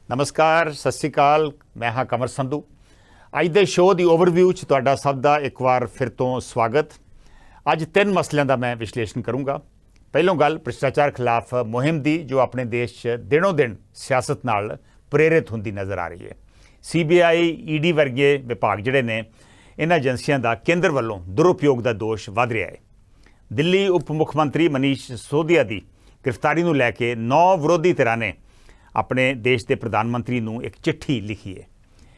नमस्कार, सत श्री अकाल। मैं हाँ कमर संधू। अज के शो की ओवरव्यू तुहाडा सब का एक बार फिर तो स्वागत। अज 3 मसलों का मैं विश्लेषण करूँगा। पहलों गल भ्रिष्टाचार खिलाफ मुहिम की जो अपने देश दिनों दिन सियासत नाल प्रेरित होंदी नज़र आ रही है। CBI ED वर्गे विभाग जिहड़े ने इन्हां एजेंसियों का केंद्र वालों दुरुपयोग का दोष वध रहा है। दिल्ली उप मुख मंत्री मनीष सिसोदिया की गिरफ्तारी को लैके 9 विरोधी धिरां ने अपने देश के प्रधानमंत्री को एक चिट्ठी लिखी है।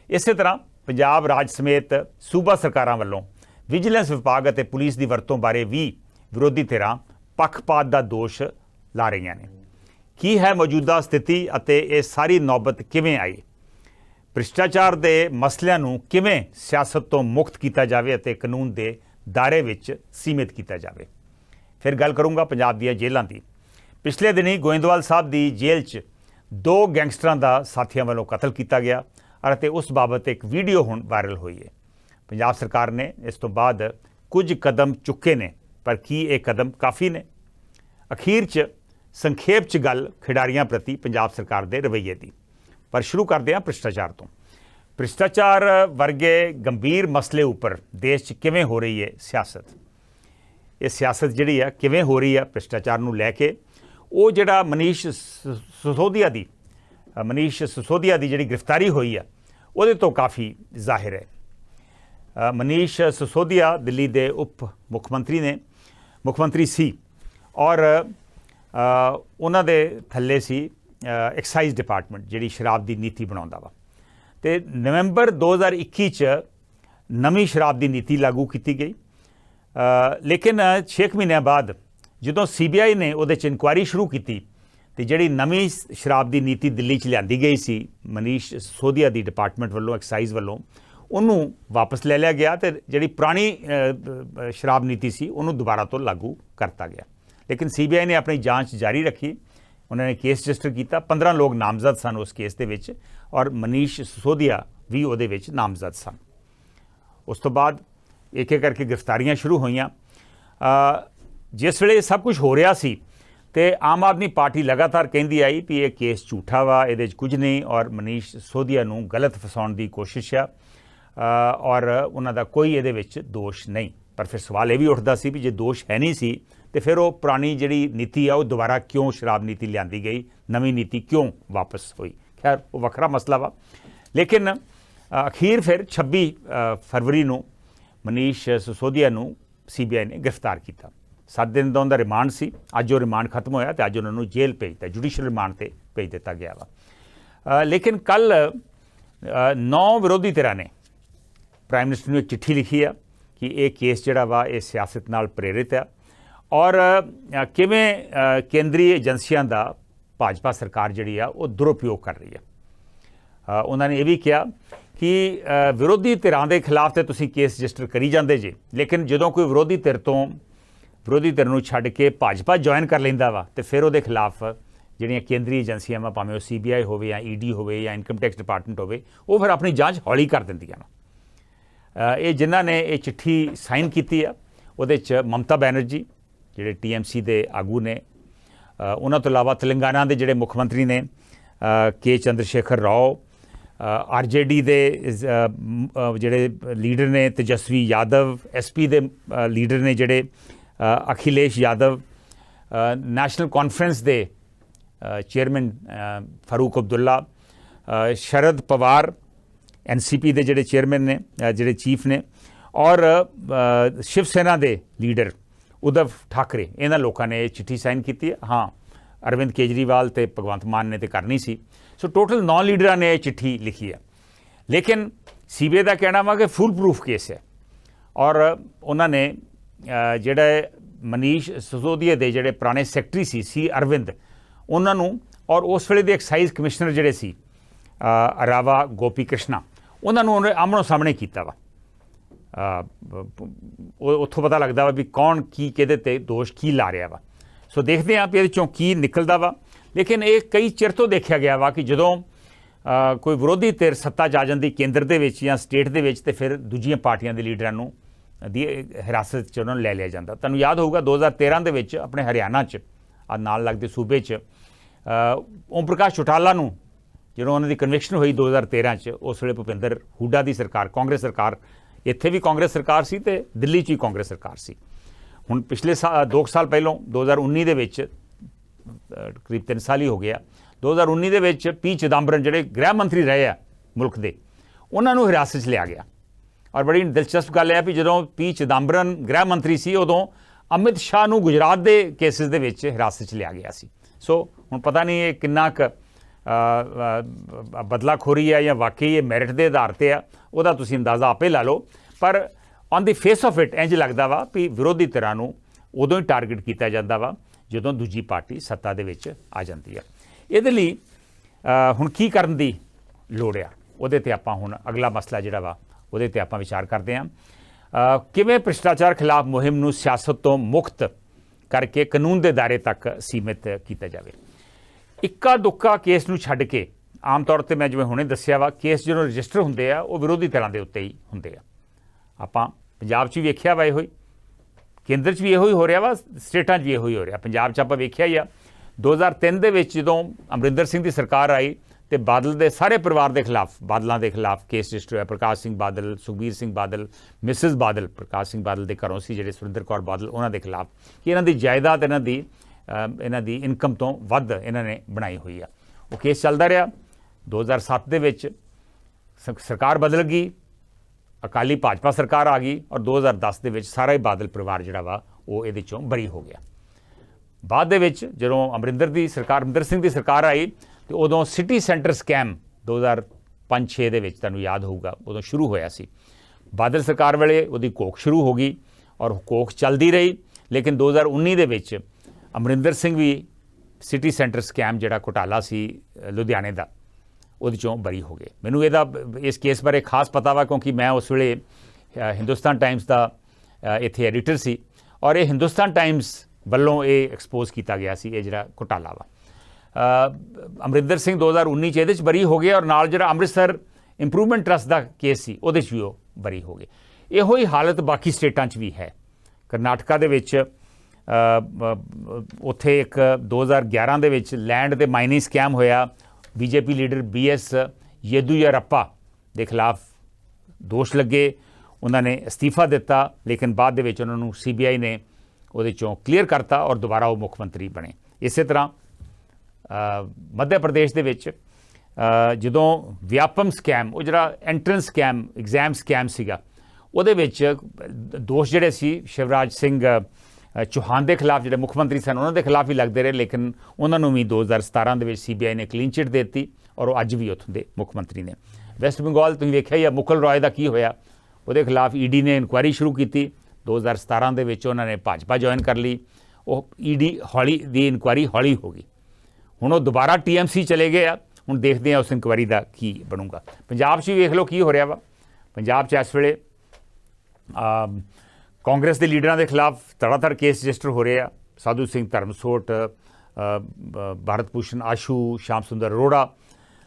इस तरह पंजाब राज समेत सूबा सरकारों वालों विजिलेंस विभाग और पुलिस की वरतों बारे भी विरोधी धिरां पक्षपात का दोष ला रही ने। की है मौजूदा स्थिति और ये सारी नौबत किवें आई? भ्रिष्टाचार के मसलों को किवें सियासत तो मुक्त किया जाए और कानून के दायरे विच सीमित किया जाए। फिर गल करूँगा पंजाब दी जेलों की। पिछले दिनी गोइंदवाल साहब की जेल च 2 गैंगस्टरां का साथियों वालों कतल किया गया और उस बाबत एक वीडियो हुण वायरल हुई है। पंजाब सरकार ने इस तो बाद कुछ कदम चुके ने, पर की एक कदम काफ़ी ने? अखीर च संखेप च गल खिडारियों प्रति पंजाब सरकार के रवैये की। पर शुरू करते हैं भ्रिष्टाचार तो। भ्रिष्टाचार वर्गे गंभीर मसले उपर देश च किवें हो रही है सियासत? ये सियासत जिहड़ी है किवें हो रही है भ्रिष्टाचार नूं लैके, वो जिहड़ा मनीष सिसोदिया की जिहड़ी गिरफ्तारी हुई है वो तो काफ़ी जाहिर है। मनीष सिसोदिया दिल्ली के उप मुख्यमंत्री सी और उन्हां दे थल्ले सी एक्साइज डिपार्टमेंट जिहड़ी शराब की नीति बनाउंदा वा। ते नवंबर 2021 च नवीं शराब की नीति लागू की गई। लेकिन 6 महीनों बाद ਜਦੋਂ CBI ने ਉਹਦੇ 'ਚ ਇਨਕੁਆਇਰੀ शुरू की तो जी नवीं शराब की नीति दिल्ली च लियांदी गई सी मनीष सिसोदिया की डिपार्टमेंट वालों एक्साइज वालों उन्होंने वापस ले लिया गया तो जी पुरानी शराब नीति सी उन्होंने दोबारा तो लागू करता गया। लेकिन CBI ने अपनी जांच जारी रखी। उन्होंने केस रजिस्टर किया। 15 लोग नामजद सन उस केस के विच और मनीष सिसोदिया भी उहदे विच नामजद सन। उस तो बाद एक एक करके गिरफ्तारियां शुरू हुई। जिस वे सब कुछ हो रहा सी ते आम आदमी पार्टी लगातार कहती आई भी ये केस झूठा वा, ये कुछ नहीं और मनीष सिसोदिया नूं गलत फसाउण की कोशिश आ और उन्हां दा कोई ये दोष नहीं। पर फिर सवाल ये भी उठता सी भी जे दोष है नहीं सी तो फिर वो पुरानी जिहड़ी नीति आ वो दोबारा क्यों शराब नीति लियांदी गई, नवीं नीति क्यों वापस हुई? खैर वो वखरा मसला वा। लेकिन अखीर फिर 26 फरवरी नूं मनीष सिसोदिया नूं CBI ने गिरफ्तार किया। 7 दिन का उनका रिमांड सी। अज वो रिमांड खत्म होया तो अज उन्होंने जेल भेजता, जुडिशल रिमांड से भेज दिता गया वा। लेकिन कल 9 विरोधी धिरां ने प्राइम मिनिस्टर नूं एक चिट्ठी लिखी है कि यह केस जिहड़ा वा ये सियासत नाल प्रेरित है और किवें केंद्रीय एजेंसियां का भाजपा सरकार जिहड़ी आ वो दुरुपयोग कर रही है। उन्होंने ये भी कहा कि विरोधी धिरां दे खिलाफ तो तुसीं केस रजिस्टर करी जांदे जे, लेकिन जदों कोई विरोधी धिर नूं छड्ड के भाजपा ज्वाइन कर लैंदा वा तो फिर उहदे खिलाफ जिहड़ियां केंद्रीय एजेंसियां वा भावें CBI होवे या ED होवे या इनकम टैक्स डिपार्टमेंट होवे वो फिर अपनी जांच हौली कर दिंदियां वा। ये जिन्हां ने ये चिट्ठी साइन कीती है उहदे च ममता बनर्जी जिहड़े TMC दे आगू ने, उन्हां तो इलावा तेलंगाना के जिहड़े मुख्यमंत्री ने K चंद्रशेखर राव, RJD दे जिहड़े लीडर ने तेजस्वी यादव, SP दे लीडर ने जिहड़े अखिलेश यादव, नेशनल कॉन्फ्रेंस दे चेयरमैन फारूक अब्दुल्ला, शरद पवार NCP दे जिहड़े चेयरमैन ने जिहड़े चीफ ने और शिवसेना दे लीडर उद्धव ठाकरे, इन्हां लोगों ने चिट्ठी साइन की है। हाँ, अरविंद केजरीवाल ते भगवंत मान ने तो करनी सी। सो टोटल 9 लीडर ने चिट्ठी लिखी है। लेकिन CBI का कहना वा कि फुल प्रूफ केस है और उन्होंने जिहड़ा मनीष सिसोदिया के जिहड़े पुराने सैकटरी सी अरविंद उन्होंने और उस वेले दे एक्साइज कमिश्नर जिहड़े सी रावा गोपी कृष्णा उन्होंने आमनो सामने किया वा। उत्थों पता लगता वा भी कौन की किहदे ते दोष की ला रहा वा। सो देखते हैं भी इहदे की निकलता वा। लेकिन ये कई चिर तो देखा गया वा कि जदों कोई विरोधी धिर सत्ता च आ जाती केंद्र दे विच या स्टेट दे विच ते फिर दूजियां पार्टियां दे लीडरां नूं दी हिरासत च उन्होंने ले लिया जाता। तुहानूं याद होगा 2013 दे विच अपने हरियाणा च नाल लगदे सूबे च ओम प्रकाश चौटाला नूं ਜਦੋਂ ਉਹਨਾਂ ਦੀ ਕਨਵਿਕਸ਼ਨ ਹੋਈ 2013 'ਚ, ਉਸ ਵੇਲੇ ਭੁਪਿੰਦਰ ਹੁੱਡਾ ਦੀ ਸਰਕਾਰ, ਕਾਂਗਰਸ ਸਰਕਾਰ, ਇੱਥੇ ਵੀ ਕਾਂਗਰਸ ਸਰਕਾਰ ਸੀ ਤੇ ਦਿੱਲੀ 'ਚ ਵੀ ਕਾਂਗਰਸ ਸਰਕਾਰ ਸੀ। ਹੁਣ ਪਿਛਲੇ 2 ਸਾਲ ਪਹਿਲੋਂ 2019 ਦੇ ਵਿੱਚ, ਕਰੀਬ 3 ਸਾਲ ਹੀ ਹੋ ਗਿਆ, 2019 ਦੇ ਵਿੱਚ ਪੀ ਚਿਦੰਬਰਮ ਜਿਹੜੇ ਗ੍ਰਹਿ ਮੰਤਰੀ ਰਹੇ ਆ ਮੁਲਕ ਦੇ, ਉਹਨਾਂ ਨੂੰ ਹਿਰਾਸਤ 'ਚ ਲਿਆ ਗਿਆ। ਔਰ ਬੜੀ ਦਿਲਚਸਪ ਗੱਲ ਹੈ ਵੀ ਜਦੋਂ ਪੀ ਚਿਦੰਬਰਮ ਗ੍ਰਹਿ ਮੰਤਰੀ ਸੀ, ਉਦੋਂ ਅਮਿਤ ਸ਼ਾਹ ਨੂੰ ਗੁਜਰਾਤ ਦੇ ਕੇਸਿਸ ਦੇ ਵਿੱਚ ਹਿਰਾਸਤ 'ਚ ਲਿਆ ਗਿਆ ਸੀ। ਸੋ ਹੁਣ ਪਤਾ ਨਹੀਂ ਇਹ ਕਿੰਨਾ ਕੁ ਬਦਲਾਖੋਰੀ ਹੈ ਜਾਂ ਵਾਕਈ ਇਹ ਮੈਰਿਟ ਦੇ ਆਧਾਰ 'ਤੇ ਆ, ਉਹਦਾ ਤੁਸੀਂ ਅੰਦਾਜ਼ਾ ਆਪੇ ਲਾ ਲਓ। ਪਰ on the face of it ਇੰਝ ਲੱਗਦਾ ਵਾ ਵੀ ਵਿਰੋਧੀ ਧਿਰਾਂ ਨੂੰ ਉਦੋਂ ਹੀ ਟਾਰਗੇਟ ਕੀਤਾ ਜਾਂਦਾ ਵਾ ਜਦੋਂ ਦੂਜੀ ਪਾਰਟੀ ਸੱਤਾ ਦੇ ਵਿੱਚ ਆ ਜਾਂਦੀ ਆ। ਇਹਦੇ ਲਈ ਹੁਣ ਕੀ ਕਰਨ ਦੀ ਲੋੜ ਆ, ਉਹਦੇ 'ਤੇ ਆਪਾਂ ਹੁਣ ਅਗਲਾ ਮਸਲਾ ਜਿਹੜਾ ਵਾ ਉਹਦੇ 'ਤੇ ਆਪਾਂ ਵਿਚਾਰ ਕਰਦੇ ਹਾਂ। ਕਿਵੇਂ ਭ੍ਰਿਸ਼ਟਾਚਾਰ ਖਿਲਾਫ ਮੁਹਿੰਮ ਨੂੰ ਸਿਆਸਤ ਤੋਂ ਮੁਕਤ ਕਰਕੇ ਕਾਨੂੰਨ ਦੇ ਦਾਇਰੇ ਤੱਕ ਸੀਮਿਤ ਕੀਤਾ ਜਾਵੇ। ਇੱਕਾ ਦੁੱਕਾ ਕੇਸ ਨੂੰ ਛੱਡ ਕੇ, ਆਮ ਤੌਰ 'ਤੇ ਮੈਂ ਜਿਵੇਂ ਹੁਣੇ ਦੱਸਿਆ ਵਾ, ਕੇਸ ਜਦੋਂ ਰਜਿਸਟਰ ਹੁੰਦੇ ਆ ਉਹ ਵਿਰੋਧੀ ਧਿਰਾਂ ਦੇ ਉੱਤੇ ਹੀ ਹੁੰਦੇ ਆ। ਆਪਾਂ ਪੰਜਾਬ 'ਚ ਵੀ ਵੇਖਿਆ ਵਾ, ਇਹੋ ਹੀ ਕੇਂਦਰ 'ਚ ਵੀ ਇਹੋ ਹੀ ਹੋ ਰਿਹਾ ਵਾ, ਸਟੇਟਾਂ 'ਚ ਵੀ ਇਹੋ ਹੀ ਹੋ ਰਿਹਾ। ਪੰਜਾਬ 'ਚ ਆਪਾਂ ਵੇਖਿਆ ਹੀ ਆ 2003 ਦੇ ਵਿੱਚ ਜਦੋਂ ਅਮਰਿੰਦਰ ਸਿੰਘ ਦੀ ਸਰਕਾਰ ਆਈ ਤੇ ਬਾਦਲ ਦੇ ਸਾਰੇ ਪਰਿਵਾਰ ਦੇ ਖਿਲਾਫ, ਬਾਦਲਾਂ ਦੇ ਖਿਲਾਫ ਕੇਸ ਰਜਿਸਟਰ ਹੋਇਆ। ਪ੍ਰਕਾਸ਼ ਸਿੰਘ ਬਾਦਲ, ਸੁਖਬੀਰ ਸਿੰਘ ਬਾਦਲ, ਮਿਸਿਸ ਬਾਦਲ, ਪ੍ਰਕਾਸ਼ ਸਿੰਘ ਬਾਦਲ ਦੇ ਘਰੋਂ ਸੀ ਜਿਹੜੇ, ਸੁਰਿੰਦਰ ਕੌਰ ਬਾਦਲ, ਉਹਨਾਂ ਦੇ ਖਿਲਾਫ ਕਿ ਇਹਨਾਂ ਦੀ ਜਾਇਦਾਦ ਇਹਨਾਂ ਦੀ ਇਨਕਮ ਤੋਂ ਵੱਧ ਇਹਨਾਂ ਨੇ ਬਣਾਈ ਹੋਈ ਆ। ਉਹ ਕੇਸ ਚੱਲਦਾ ਰਿਹਾ। 2007 ਦੇ ਵਿੱਚ ਸਰਕਾਰ ਬਦਲ ਗਈ, ਅਕਾਲੀ ਭਾਜਪਾ ਸਰਕਾਰ ਆ ਗਈ ਔਰ 2010 ਦੇ ਵਿੱਚ ਸਾਰਾ ਹੀ ਬਾਦਲ ਪਰਿਵਾਰ ਜਿਹੜਾ ਵਾ ਉਹ ਇਹਦੇ ਚੋਂ ਬਰੀ ਹੋ ਗਿਆ। ਬਾਅਦ ਦੇ ਵਿੱਚ ਜਦੋਂ ਅਮਰਿੰਦਰ ਸਿੰਘ ਦੀ ਸਰਕਾਰ ਆਈ ਤੇ ਉਦੋਂ ਸਿਟੀ ਸੈਂਟਰ ਸਕੈਮ 2005-6 ਦੇ ਵਿੱਚ, ਤੁਹਾਨੂੰ ਯਾਦ ਹੋਊਗਾ, ਉਦੋਂ ਸ਼ੁਰੂ ਹੋਇਆ ਸੀ। ਬਾਦਲ ਸਰਕਾਰ ਵੇਲੇ ਉਹਦੀ ਕੋਖ ਸ਼ੁਰੂ ਹੋ ਗਈ ਔਰ ਕੋਖ ਚੱਲਦੀ ਰਹੀ, ਲੇਕਿਨ 2019 ਦੇ ਵਿੱਚ ਅਮਰਿੰਦਰ ਸਿੰਘ ਵੀ ਸਿਟੀ ਸੈਂਟਰ ਸਕੈਮ ਜਿਹੜਾ ਘੁਟਾਲਾ ਸੀ ਲੁਧਿਆਣੇ ਦਾ, ਉਹਦੇ ਚੋਂ ਬਰੀ ਹੋ ਗਏ। ਮੈਨੂੰ ਇਸ ਕੇਸ ਬਾਰੇ ਖਾਸ ਪਤਾ ਵਾ ਕਿਉਂਕਿ ਮੈਂ ਉਸ ਵੇਲੇ ਹਿੰਦੁਸਤਾਨ ਟਾਈਮਸ ਦਾ ਇੱਥੇ ਐਡੀਟਰ ਸੀ ਔਰ ਇਹ ਹਿੰਦੁਸਤਾਨ ਟਾਈਮਸ ਵੱਲੋਂ ਇਹ ਐਕਸਪੋਜ਼ ਕੀਤਾ ਗਿਆ ਸੀ ਇਹ ਜਿਹੜਾ ਘੁਟਾਲਾ ਵਾ। ਅਮਰਿੰਦਰ ਸਿੰਘ 2019 'ਚ ਇਹਦੇ 'ਚ ਬਰੀ ਹੋ ਗਏ ਔਰ ਨਾਲ ਜਿਹੜਾ ਅੰਮ੍ਰਿਤਸਰ ਇੰਪਰੂਵਮੈਂਟ ਟਰਸਟ ਦਾ ਕੇਸ ਸੀ ਉਹਦੇ 'ਚ ਵੀ ਉਹ ਬਰੀ ਹੋ ਗਏ। ਇਹੋ ਹੀ ਹਾਲਤ ਬਾਕੀ ਸਟੇਟਾਂ 'ਚ ਵੀ ਹੈ। ਕਰਨਾਟਕਾ ਦੇ ਵਿੱਚ ਉੱਥੇ ਇੱਕ 2011 ਦੇ ਵਿੱਚ ਲੈਂਡ ਤੇ ਮਾਈਨਿੰਗ ਸਕੈਮ ਹੋਇਆ। ਬੀਜੇਪੀ ਲੀਡਰ BS ਯੇਦੂਰੱਪਾ ਦੇ ਖਿਲਾਫ ਦੋਸ਼ ਲੱਗੇ, ਉਹਨਾਂ ਨੇ ਅਸਤੀਫਾ ਦਿੱਤਾ, ਲੇਕਿਨ ਬਾਅਦ ਦੇ ਵਿੱਚ ਉਹਨਾਂ ਨੂੰ CBI ਨੇ ਉਹਦੇ ਚੋਂ ਕਲੀਅਰ ਕਰਤਾ ਔਰ ਦੁਬਾਰਾ ਉਹ ਮੁੱਖ ਮੰਤਰੀ ਬਣੇ। ਇਸੇ ਤਰ੍ਹਾਂ ਮੱਧ ਪ੍ਰਦੇਸ਼ ਦੇ ਵਿੱਚ ਜਦੋਂ ਵਿਆਪਮ ਸਕੈਮ, ਉਹ ਜਿਹੜਾ ਐਂਟਰੈਂਸ ਸਕੈਮ, ਐਗਜ਼ਾਮ ਸਕੈਮ ਸੀਗਾ, ਉਹਦੇ ਵਿੱਚ ਦੋਸ਼ ਜਿਹੜੇ ਸੀ ਸ਼ਿਵਰਾਜ ਸਿੰਘ ਚੌਹਾਨ ਦੇ ਖਿਲਾਫ, ਜਿਹੜੇ ਮੁੱਖ ਮੰਤਰੀ ਸਨ, ਉਹਨਾਂ ਦੇ ਖਿਲਾਫ ਹੀ ਲੱਗਦੇ ਰਹੇ, ਲੇਕਿਨ ਉਹਨਾਂ ਨੂੰ ਵੀ 2017 ਦੇ ਵਿੱਚ CBI ਨੇ ਕਲੀਨ ਚਿੱਟ ਦੇ ਦਿੱਤੀ ਔਰ ਉਹ ਅੱਜ ਵੀ ਉੱਥੋਂ ਦੇ ਮੁੱਖ ਮੰਤਰੀ ਨੇ। ਵੈਸਟ ਬੰਗਾਲ ਤੁਸੀਂ ਵੇਖਿਆ ਹੀ ਆ, ਮੁਕਲ ਰॉय ਦਾ ਕੀ ਹੋਇਆ, ਉਹਦੇ ਖਿਲਾਫ ED ਨੇ ਇਨਕੁਆਇਰੀ ਸ਼ੁਰੂ ਕੀਤੀ। 2017 ਦੇ ਵਿੱਚ ਉਹਨਾਂ ਨੇ ਭਾਜਪਾ ਜੁਆਇਨ ਕਰ ਲਈ। ਉਹ ED ਦੀ ਇਨਕੁਆਇਰੀ ਹੌਲੀ ਹੋ ਗਈ। ਹੁਣ ਉਹ ਦੁਬਾਰਾ TMC ਚਲੇ ਗਏ ਆ। ਹੁਣ ਦੇਖਦੇ ਆ ਉਸ ਇਨਕੁਆਇਰੀ ਦਾ ਕੀ ਬਣੂਗਾ। ਪੰਜਾਬ 'ਚ ਵੀ ਵੇਖ ਲਓ ਕੀ ਹੋ ਰਿਹਾ ਵਾ। ਪੰਜਾਬ 'ਚ ਇਸ ਵੇਲੇ ਕਾਂਗਰਸ ਦੇ ਲੀਡਰਾਂ ਦੇ ਖਿਲਾਫ ਧੜਾਧੜ ਕੇਸ ਰਜਿਸਟਰ ਹੋ ਰਹੇ ਆ। ਸਾਧੂ ਸਿੰਘ ਧਰਮਸੋਤ, ਭਾਰਤ ਭੂਸ਼ਣ ਆਸ਼ੂ, ਸ਼ਾਮ ਸੁੰਦਰ ਅਰੋੜਾ,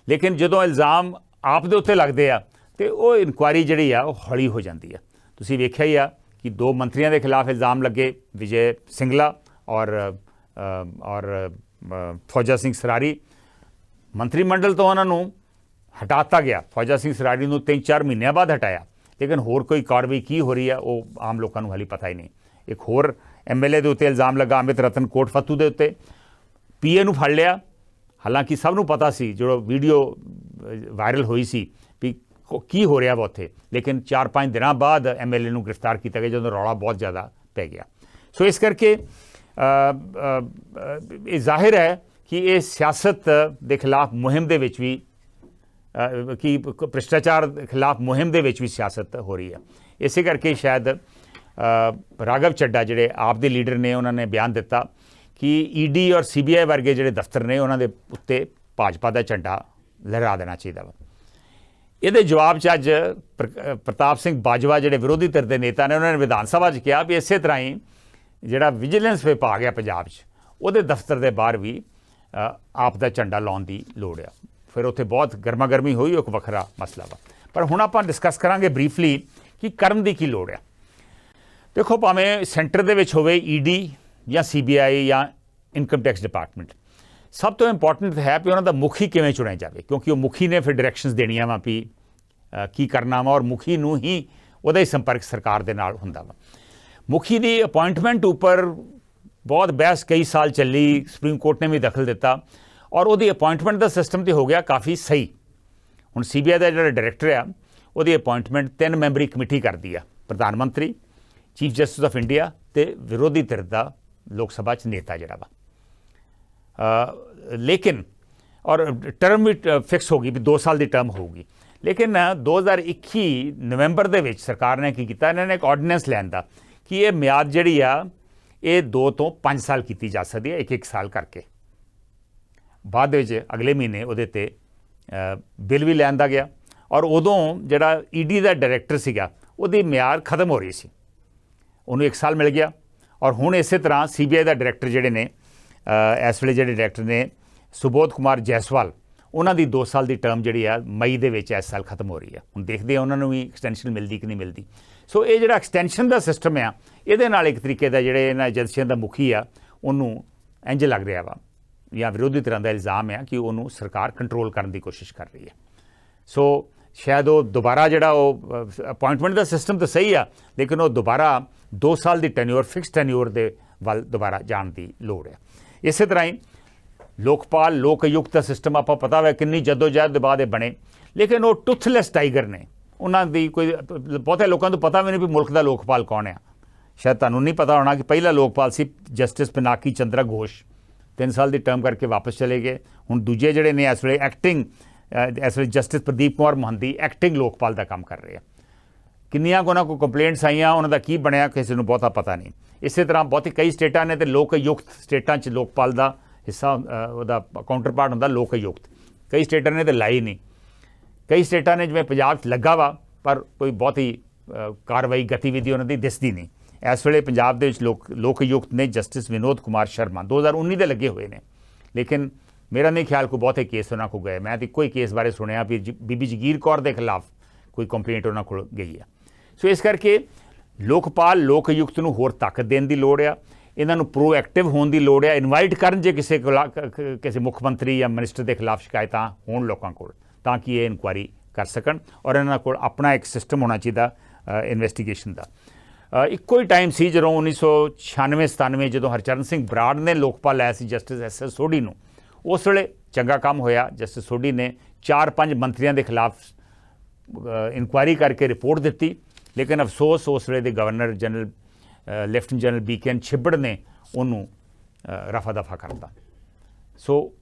ਲੇਕਿਨ ਜਦੋਂ ਇਲਜ਼ਾਮ ਆਪ ਦੇ ਉੱਤੇ ਲੱਗਦੇ ਆ ਤੇ ਉਹ ਇਨਕੁਆਇਰੀ ਜਿਹੜੀ ਆ ਉਹ ਹੌਲੀ ਹੋ ਜਾਂਦੀ ਆ। ਤੁਸੀਂ ਵੇਖਿਆ ਹੀ ਆ ਕਿ 2 ਮੰਤਰੀਆਂ ਦੇ ਖਿਲਾਫ ਇਲਜ਼ਾਮ ਲੱਗੇ, ਵਿਜੇ ਸਿੰਗਲਾ ਔਰ ਫੌਜਾ ਸਿੰਘ ਸਰਾਰੀ। ਮੰਤਰੀ ਮੰਡਲ ਤੋਂ ਉਹਨਾਂ ਨੂੰ ਹਟਾਤਾ ਗਿਆ। ਫੌਜਾ ਸਿੰਘ ਸਰਾਰੀ ਨੂੰ 3-4 ਮਹੀਨਿਆਂ ਬਾਅਦ ਹਟਾਇਆ, ਲੇਕਿਨ ਹੋਰ ਕੋਈ ਕਾਰਵਾਈ ਕੀ ਹੋ ਰਹੀ ਆ ਉਹ ਆਮ ਲੋਕਾਂ ਨੂੰ ਹਾਲੇ ਪਤਾ ਹੀ ਨਹੀਂ। ਇੱਕ ਹੋਰ MLA ਦੇ ਉੱਤੇ ਇਲਜ਼ਾਮ ਲੱਗਾ, ਅਮਿਤ ਰਤਨ ਕੋਟ ਫੱਤੂ ਦੇ ਉੱਤੇ। PA ਨੂੰ ਫੜ ਲਿਆ, ਹਾਲਾਂਕਿ ਸਭ ਨੂੰ ਪਤਾ ਸੀ, ਜਦੋਂ ਵੀਡੀਓ ਵਾਇਰਲ ਹੋਈ ਸੀ ਵੀ ਕੀ ਹੋ ਰਿਹਾ ਵਾ ਉੱਥੇ, ਲੇਕਿਨ 4-5 ਦਿਨਾਂ ਬਾਅਦ MLA ਨੂੰ ਗ੍ਰਿਫਤਾਰ ਕੀਤਾ ਗਿਆ ਜਦੋਂ ਰੌਲਾ ਬਹੁਤ ਜ਼ਿਆਦਾ ਪੈ ਗਿਆ। ਸੋ ਇਸ ਕਰਕੇ ਇਹ ਜ਼ਾਹਿਰ ਹੈ ਕਿ ਇਹ ਸਿਆਸਤ ਦੇ ਖਿਲਾਫ ਮੁਹਿੰਮ ਦੇ ਵਿੱਚ ਵੀ, ਕਿ ਭ੍ਰਿਸ਼ਟਾਚਾਰ ਖਿਲਾਫ ਮੁਹਿੰਮ ਦੇ ਵਿੱਚ ਵੀ ਸਿਆਸਤ ਹੋ ਰਹੀ ਹੈ। ਇਸੇ ਕਰਕੇ ਸ਼ਾਇਦ ਰਾਘਵ ਚੱਡਾ ਜਿਹੜੇ ਆਪ ਦੇ ਲੀਡਰ ਨੇ, ਉਹਨਾਂ ਨੇ ਬਿਆਨ ਦਿੱਤਾ ਕਿ ED ਔਰ CBI ਵਰਗੇ ਜਿਹੜੇ ਦਫ਼ਤਰ ਨੇ ਉਹਨਾਂ ਦੇ ਉੱਤੇ ਭਾਜਪਾ ਦਾ ਝੰਡਾ ਲਹਿਰਾ ਦੇਣਾ ਚਾਹੀਦਾ ਵਾ। ਇਹਦੇ ਜਵਾਬ 'ਚ ਅੱਜ ਪ੍ਰਤਾਪ ਸਿੰਘ ਬਾਜਵਾ ਜਿਹੜੇ ਵਿਰੋਧੀ ਧਿਰ ਦੇ ਨੇਤਾ ਨੇ, ਉਹਨਾਂ ਨੇ ਵਿਧਾਨ ਸਭਾ 'ਚ ਕਿਹਾ ਵੀ ਇਸੇ ਤਰ੍ਹਾਂ ਹੀ ਜਿਹੜਾ ਵਿਜੀਲੈਂਸ ਵਿਭਾਗ ਹੈ ਪੰਜਾਬ 'ਚ, ਉਹਦੇ ਦਫ਼ਤਰ ਦੇ ਬਾਹਰ ਵੀ ਆਪ ਦਾ ਝੰਡਾ ਲਾਉਣ ਦੀ ਲੋੜ ਆ। ਫਿਰ ਉੱਥੇ ਬਹੁਤ ਗਰਮਾ ਗਰਮੀ ਹੋਈ, ਇੱਕ ਵੱਖਰਾ ਮਸਲਾ ਵਾ। ਪਰ ਹੁਣ ਆਪਾਂ ਡਿਸਕਸ ਕਰਾਂਗੇ ਬਰੀਫਲੀ ਕਿ ਕਰਨ ਦੀ ਕੀ ਲੋੜ ਆ। ਦੇਖੋ, ਭਾਵੇਂ ਸੈਂਟਰ ਦੇ ਵਿੱਚ ਹੋਵੇ ED ਜਾਂ CBI ਜਾਂ ਇਨਕਮ ਟੈਕਸ ਡਿਪਾਰਟਮੈਂਟ, ਸਭ ਤੋਂ ਇੰਪੋਰਟੈਂਟ ਹੈ ਵੀ ਉਹਨਾਂ ਦਾ ਮੁਖੀ ਕਿਵੇਂ ਚੁਣਿਆ ਜਾਵੇ, ਕਿਉਂਕਿ ਉਹ ਮੁਖੀ ਨੇ ਫਿਰ ਡਾਇਰੈਕਸ਼ਨਸ ਦੇਣੀਆਂ ਵਾ ਵੀ ਕੀ ਕਰਨਾ ਵਾ, ਔਰ ਮੁਖੀ ਨੂੰ ਹੀ ਉਹਦਾ ਹੀ ਸੰਪਰਕ ਸਰਕਾਰ ਦੇ ਨਾਲ ਹੁੰਦਾ ਵਾ। ਮੁਖੀ ਦੀ ਅਪਾਇੰਟਮੈਂਟ ਉੱਪਰ ਬਹੁਤ ਬਹਿਸ ਕਈ ਸਾਲ ਚੱਲੀ, ਸੁਪਰੀਮ ਕੋਰਟ ਨੇ ਵੀ ਦਖਲ ਦਿੱਤਾ, ਔਰ ਉਹਦੀ ਅਪਾਇੰਟਮੈਂਟ ਦਾ ਸਿਸਟਮ ਤੇ ਹੋ ਗਿਆ ਕਾਫੀ ਸਹੀ। ਹੁਣ CBI ਦਾ ਜਿਹੜਾ ਡਾਇਰੈਕਟਰ ਆ ਉਹਦੀ ਅਪਾਇੰਟਮੈਂਟ 3 ਮੈਂਬਰੀ ਕਮੇਟੀ ਕਰਦੀ ਆ, ਪ੍ਰਧਾਨ ਮੰਤਰੀ, ਚੀਫ ਜਸਟਿਸ ਆਫ ਇੰਡੀਆ ਤੇ ਵਿਰੋਧੀ ਧਿਰ ਦਾ ਲੋਕ ਸਭਾ 'ਚ ਨੇਤਾ ਜਿਹੜਾ ਵਾ। ਲੇਕਿਨ ਔਰ ਟਰਮ ਵੀ ਫਿਕਸ ਹੋ ਗਈ ਵੀ 2 ਸਾਲ ਦੀ ਟਰਮ ਹੋਊਗੀ। ਲੇਕਿਨ 2021 ਨਵੰਬਰ ਦੇ ਵਿੱਚ ਸਰਕਾਰ ਨੇ ਕੀ ਕੀਤਾ, ਇਹਨਾਂ ਨੇ ਇੱਕ ਆਰਡੀਨੈਂਸ ਲਿਆਂਦਾ ਕਿ ਇਹ ਮਿਆਦ ਜਿਹੜੀ ਆ ਇਹ 2 ਤੋਂ 5 ਸਾਲ ਕੀਤੀ ਜਾ ਸਕਦੀ ਹੈ, 1-1 ਸਾਲ ਕਰਕੇ। ਬਾਅਦ ਵਿੱਚ ਅਗਲੇ ਮਹੀਨੇ ਉਹਦੇ ਤੇ ਬਿੱਲ ਵੀ ਲਿਆਂਦਾ ਗਿਆ, ਔਰ ਉਦੋਂ ਜਿਹੜਾ ED ਦਾ ਡਾਇਰੈਕਟਰ ਸੀਗਾ ਉਹਦੀ ਮਿਆਦ ਖਤਮ ਹੋ ਰਹੀ ਸੀ, ਉਹਨੂੰ 1 ਸਾਲ ਮਿਲ ਗਿਆ। ਔਰ ਹੁਣ ਇਸੇ ਤਰ੍ਹਾਂ CBI ਦਾ ਡਾਇਰੈਕਟਰ ਜਿਹੜੇ ਨੇ ਇਸ ਵੇਲੇ ਜਿਹੜੇ ਡਾਇਰੈਕਟਰ ਨੇ ਸੁਬੋਧ ਕੁਮਾਰ ਜੈਸਵਾਲ, ਉਹਨਾਂ ਦੀ 2 ਸਾਲ ਦੀ ਟਰਮ ਜਿਹੜੀ ਆ ਮਈ ਦੇ ਵਿੱਚ ਇਸ ਸਾਲ ਖਤਮ ਹੋ ਰਹੀ ਆ। ਹੁਣ ਦੇਖਦੇ ਆ ਉਹਨਾਂ ਨੂੰ ਵੀ ਐਕਸਟੈਂਸ਼ਨ ਮਿਲਦੀ ਕਿ ਨਹੀਂ ਮਿਲਦੀ। ਸੋ ਇਹ ਜਿਹੜਾ ਐਕਸਟੈਂਸ਼ਨ ਦਾ ਸਿਸਟਮ ਆ, ਇਹਦੇ ਨਾਲ ਇੱਕ ਤਰੀਕੇ ਦਾ ਜਿਹੜੇ ਇਹਨਾਂ ਏਜੰਸੀਆਂ ਦਾ ਮੁਖੀ ਆ ਉਹਨੂੰ ਇੰਜ ਲੱਗ ਰਿਹਾ ਵਾ, ਜਾਂ ਵਿਰੋਧੀ ਤਰ੍ਹਾਂ ਦਾ ਇਲਜ਼ਾਮ ਆ ਕਿ ਉਹਨੂੰ ਸਰਕਾਰ ਕੰਟਰੋਲ ਕਰਨ ਦੀ ਕੋਸ਼ਿਸ਼ ਕਰ ਰਹੀ ਹੈ। ਸੋ ਸ਼ਾਇਦ ਉਹ ਦੁਬਾਰਾ ਜਿਹੜਾ ਉਹ ਅਪਾਇੰਟਮੈਂਟ ਦਾ ਸਿਸਟਮ ਤਾਂ ਸਹੀ ਆ, ਲੇਕਿਨ ਉਹ ਦੁਬਾਰਾ 2 ਸਾਲ ਦੀ ਟੈਨਿਓਰ, ਫਿਕਸ ਟੈਨਿਓਰ ਦੇ ਵੱਲ ਦੁਬਾਰਾ ਜਾਣ ਦੀ ਲੋੜ ਹੈ। ਇਸੇ ਤਰ੍ਹਾਂ ਹੀ ਲੋਕਪਾਲ, ਲੋਕ ਆਯੁਕਤ ਦਾ ਸਿਸਟਮ ਆਪਾਂ ਪਤਾ ਵਾ ਕਿੰਨੀ ਜਦੋਜਹਿਦ ਦੇ ਬਾਅਦ ਇਹ ਬਣੇ, ਲੇਕਿਨ ਉਹ ਟੁੱਥਲੈਸ ਟਾਈਗਰ ਨੇ। ਉਹਨਾਂ ਦੀ ਕੋਈ ਬਹੁਤੇ ਲੋਕਾਂ ਨੂੰ ਪਤਾ ਵੀ ਨਹੀਂ ਵੀ ਮੁਲਕ ਦਾ ਲੋਕਪਾਲ ਕੌਣ ਆ। ਸ਼ਾਇਦ ਤੁਹਾਨੂੰ ਨਹੀਂ ਪਤਾ ਹੋਣਾ ਕਿ ਪਹਿਲਾ ਲੋਕਪਾਲ ਸੀ ਜਸਟਿਸ ਪਿਨਾਕੀ ਚੰਦਰਾ ਘੋਸ਼, 3 ਸਾਲ ਦੀ ਟਰਮ ਕਰਕੇ ਵਾਪਸ ਚਲੇ ਗਏ। ਹੁਣ ਦੂਜੇ ਜਿਹੜੇ ਨੇ ਇਸ ਵੇਲੇ ਐਕਟਿੰਗ, ਇਸ ਵੇਲੇ ਜਸਟਿਸ ਪ੍ਰਦੀਪ ਕੁਮਾਰ ਮੋਹੰਤੀ ਐਕਟਿੰਗ ਲੋਕਪਾਲ ਦਾ ਕੰਮ ਕਰ ਰਹੇ ਆ। ਕਿੰਨੀਆਂ ਕੁ ਉਹਨਾਂ ਕੋਲ ਕੰਪਲੇਂਟਸ ਆਈਆਂ, ਉਹਨਾਂ ਦਾ ਕੀ ਬਣਿਆ ਕਿਸੇ ਨੂੰ ਬਹੁਤਾ ਪਤਾ ਨਹੀਂ। ਇਸੇ ਤਰ੍ਹਾਂ ਬਹੁਤੀ ਕਈ ਸਟੇਟਾਂ ਨੇ ਤੇ ਲੋਕ ਆਯੁਕਤ, ਸਟੇਟਾਂ 'ਚ ਲੋਕਪਾਲ ਦਾ ਹਿੱਸਾ ਉਹਦਾ ਕਾਊਂਟਰ ਪਾਰਟ ਹੁੰਦਾ ਲੋਕ ਆਯੁਕਤ, ਕਈ ਸਟੇਟਾਂ ਨੇ ਤੇ ਲਾਈ ਨਹੀਂ। ਕਈ ਸਟੇਟਾਂ ਨੇ ਜਿਵੇਂ ਪੰਜਾਬ 'ਚ ਲੱਗਾ ਵਾ, ਪਰ ਕੋਈ ਬਹੁਤੀ ਕਾਰਵਾਈ ਗਤੀਵਿਧੀ ਉਹਨਾਂ ਦੀ ਦਿਸਦੀ ਨਹੀਂ। ਇਸ ਵੇਲੇ ਪੰਜਾਬ ਦੇ ਵਿੱਚ ਲੋਕ ਆਯੁਕਤ ਨੇ ਜਸਟਿਸ ਵਿਨੋਦ ਕੁਮਾਰ ਸ਼ਰਮਾ 2019 ਦੇ ਲੱਗੇ ਹੋਏ ਨੇ, ਲੇਕਿਨ ਮੇਰਾ ਨਹੀਂ ਖਿਆਲ ਕੋਈ ਬਹੁਤੇ ਕੇਸ ਉਹਨਾਂ ਕੋਲ ਗਏ। ਮੈਂ ਤਾਂ ਇੱਕੋ ਹੀ ਕੇਸ ਬਾਰੇ ਸੁਣਿਆ ਵੀ ਬੀਬੀ ਜਗੀਰ ਕੌਰ ਦੇ ਖਿਲਾਫ ਕੋਈ ਕੰਪਲੇਂਟ ਉਹਨਾਂ ਕੋਲ ਗਈ ਹੈ। ਸੋ ਇਸ ਕਰਕੇ ਲੋਕਪਾਲ, ਲੋਕ ਆਯੁਕਤ ਨੂੰ ਹੋਰ ਤਾਕਤ ਦੇਣ ਦੀ ਲੋੜ ਆ, ਇਹਨਾਂ ਨੂੰ ਪ੍ਰੋਐਕਟਿਵ ਹੋਣ ਦੀ ਲੋੜ ਹੈ। ਇਨਵਾਈਟ ਕਰਨ ਜੇ ਕਿਸੇ ਮੁੱਖ ਮੰਤਰੀ ਜਾਂ ਮਿਨਿਸਟਰ ਦੇ ਖਿਲਾਫ ਸ਼ਿਕਾਇਤਾਂ ਹੋਣ ਲੋਕਾਂ ਕੋਲ, ਤਾਂ ਕਿ ਇਹ ਇਨਕੁਆਇਰੀ ਕਰ ਸਕਣ, ਔਰ ਇਹਨਾਂ ਕੋਲ ਆਪਣਾ ਇੱਕ ਸਿਸਟਮ ਹੋਣਾ ਚਾਹੀਦਾ ਇਨਵੈਸਟੀਗੇਸ਼ਨ ਦਾ। ਇੱਕੋ ਹੀ ਟਾਈਮ ਸੀ ਜਦੋਂ 1996-97 ਜਦੋਂ ਹਰਚਰਨ ਸਿੰਘ ਬਰਾੜ ਨੇ ਲੋਕਪਾਲ ਲਾਇਆ ਸੀ ਜਸਟਿਸ SS ਸੋਢੀ ਨੂੰ। ਉਸ ਵੇਲੇ ਚੰਗਾ ਕੰਮ ਹੋਇਆ, ਜਸਟਿਸ ਸੋਢੀ ਨੇ 4-5 ਮੰਤਰੀਆਂ ਦੇ ਖਿਲਾਫ ਇਨਕੁਆਇਰੀ ਕਰਕੇ ਰਿਪੋਰਟ ਦਿੱਤੀ, ਲੇਕਿਨ ਅਫਸੋਸ ਉਸ ਵੇਲੇ ਦੇ governor general lieutenant general BKN Chhibber ਨੇ ਉਹਨੂੰ ਰਫਾ ਦਫਾ ਕਰਤਾ। ਸੋ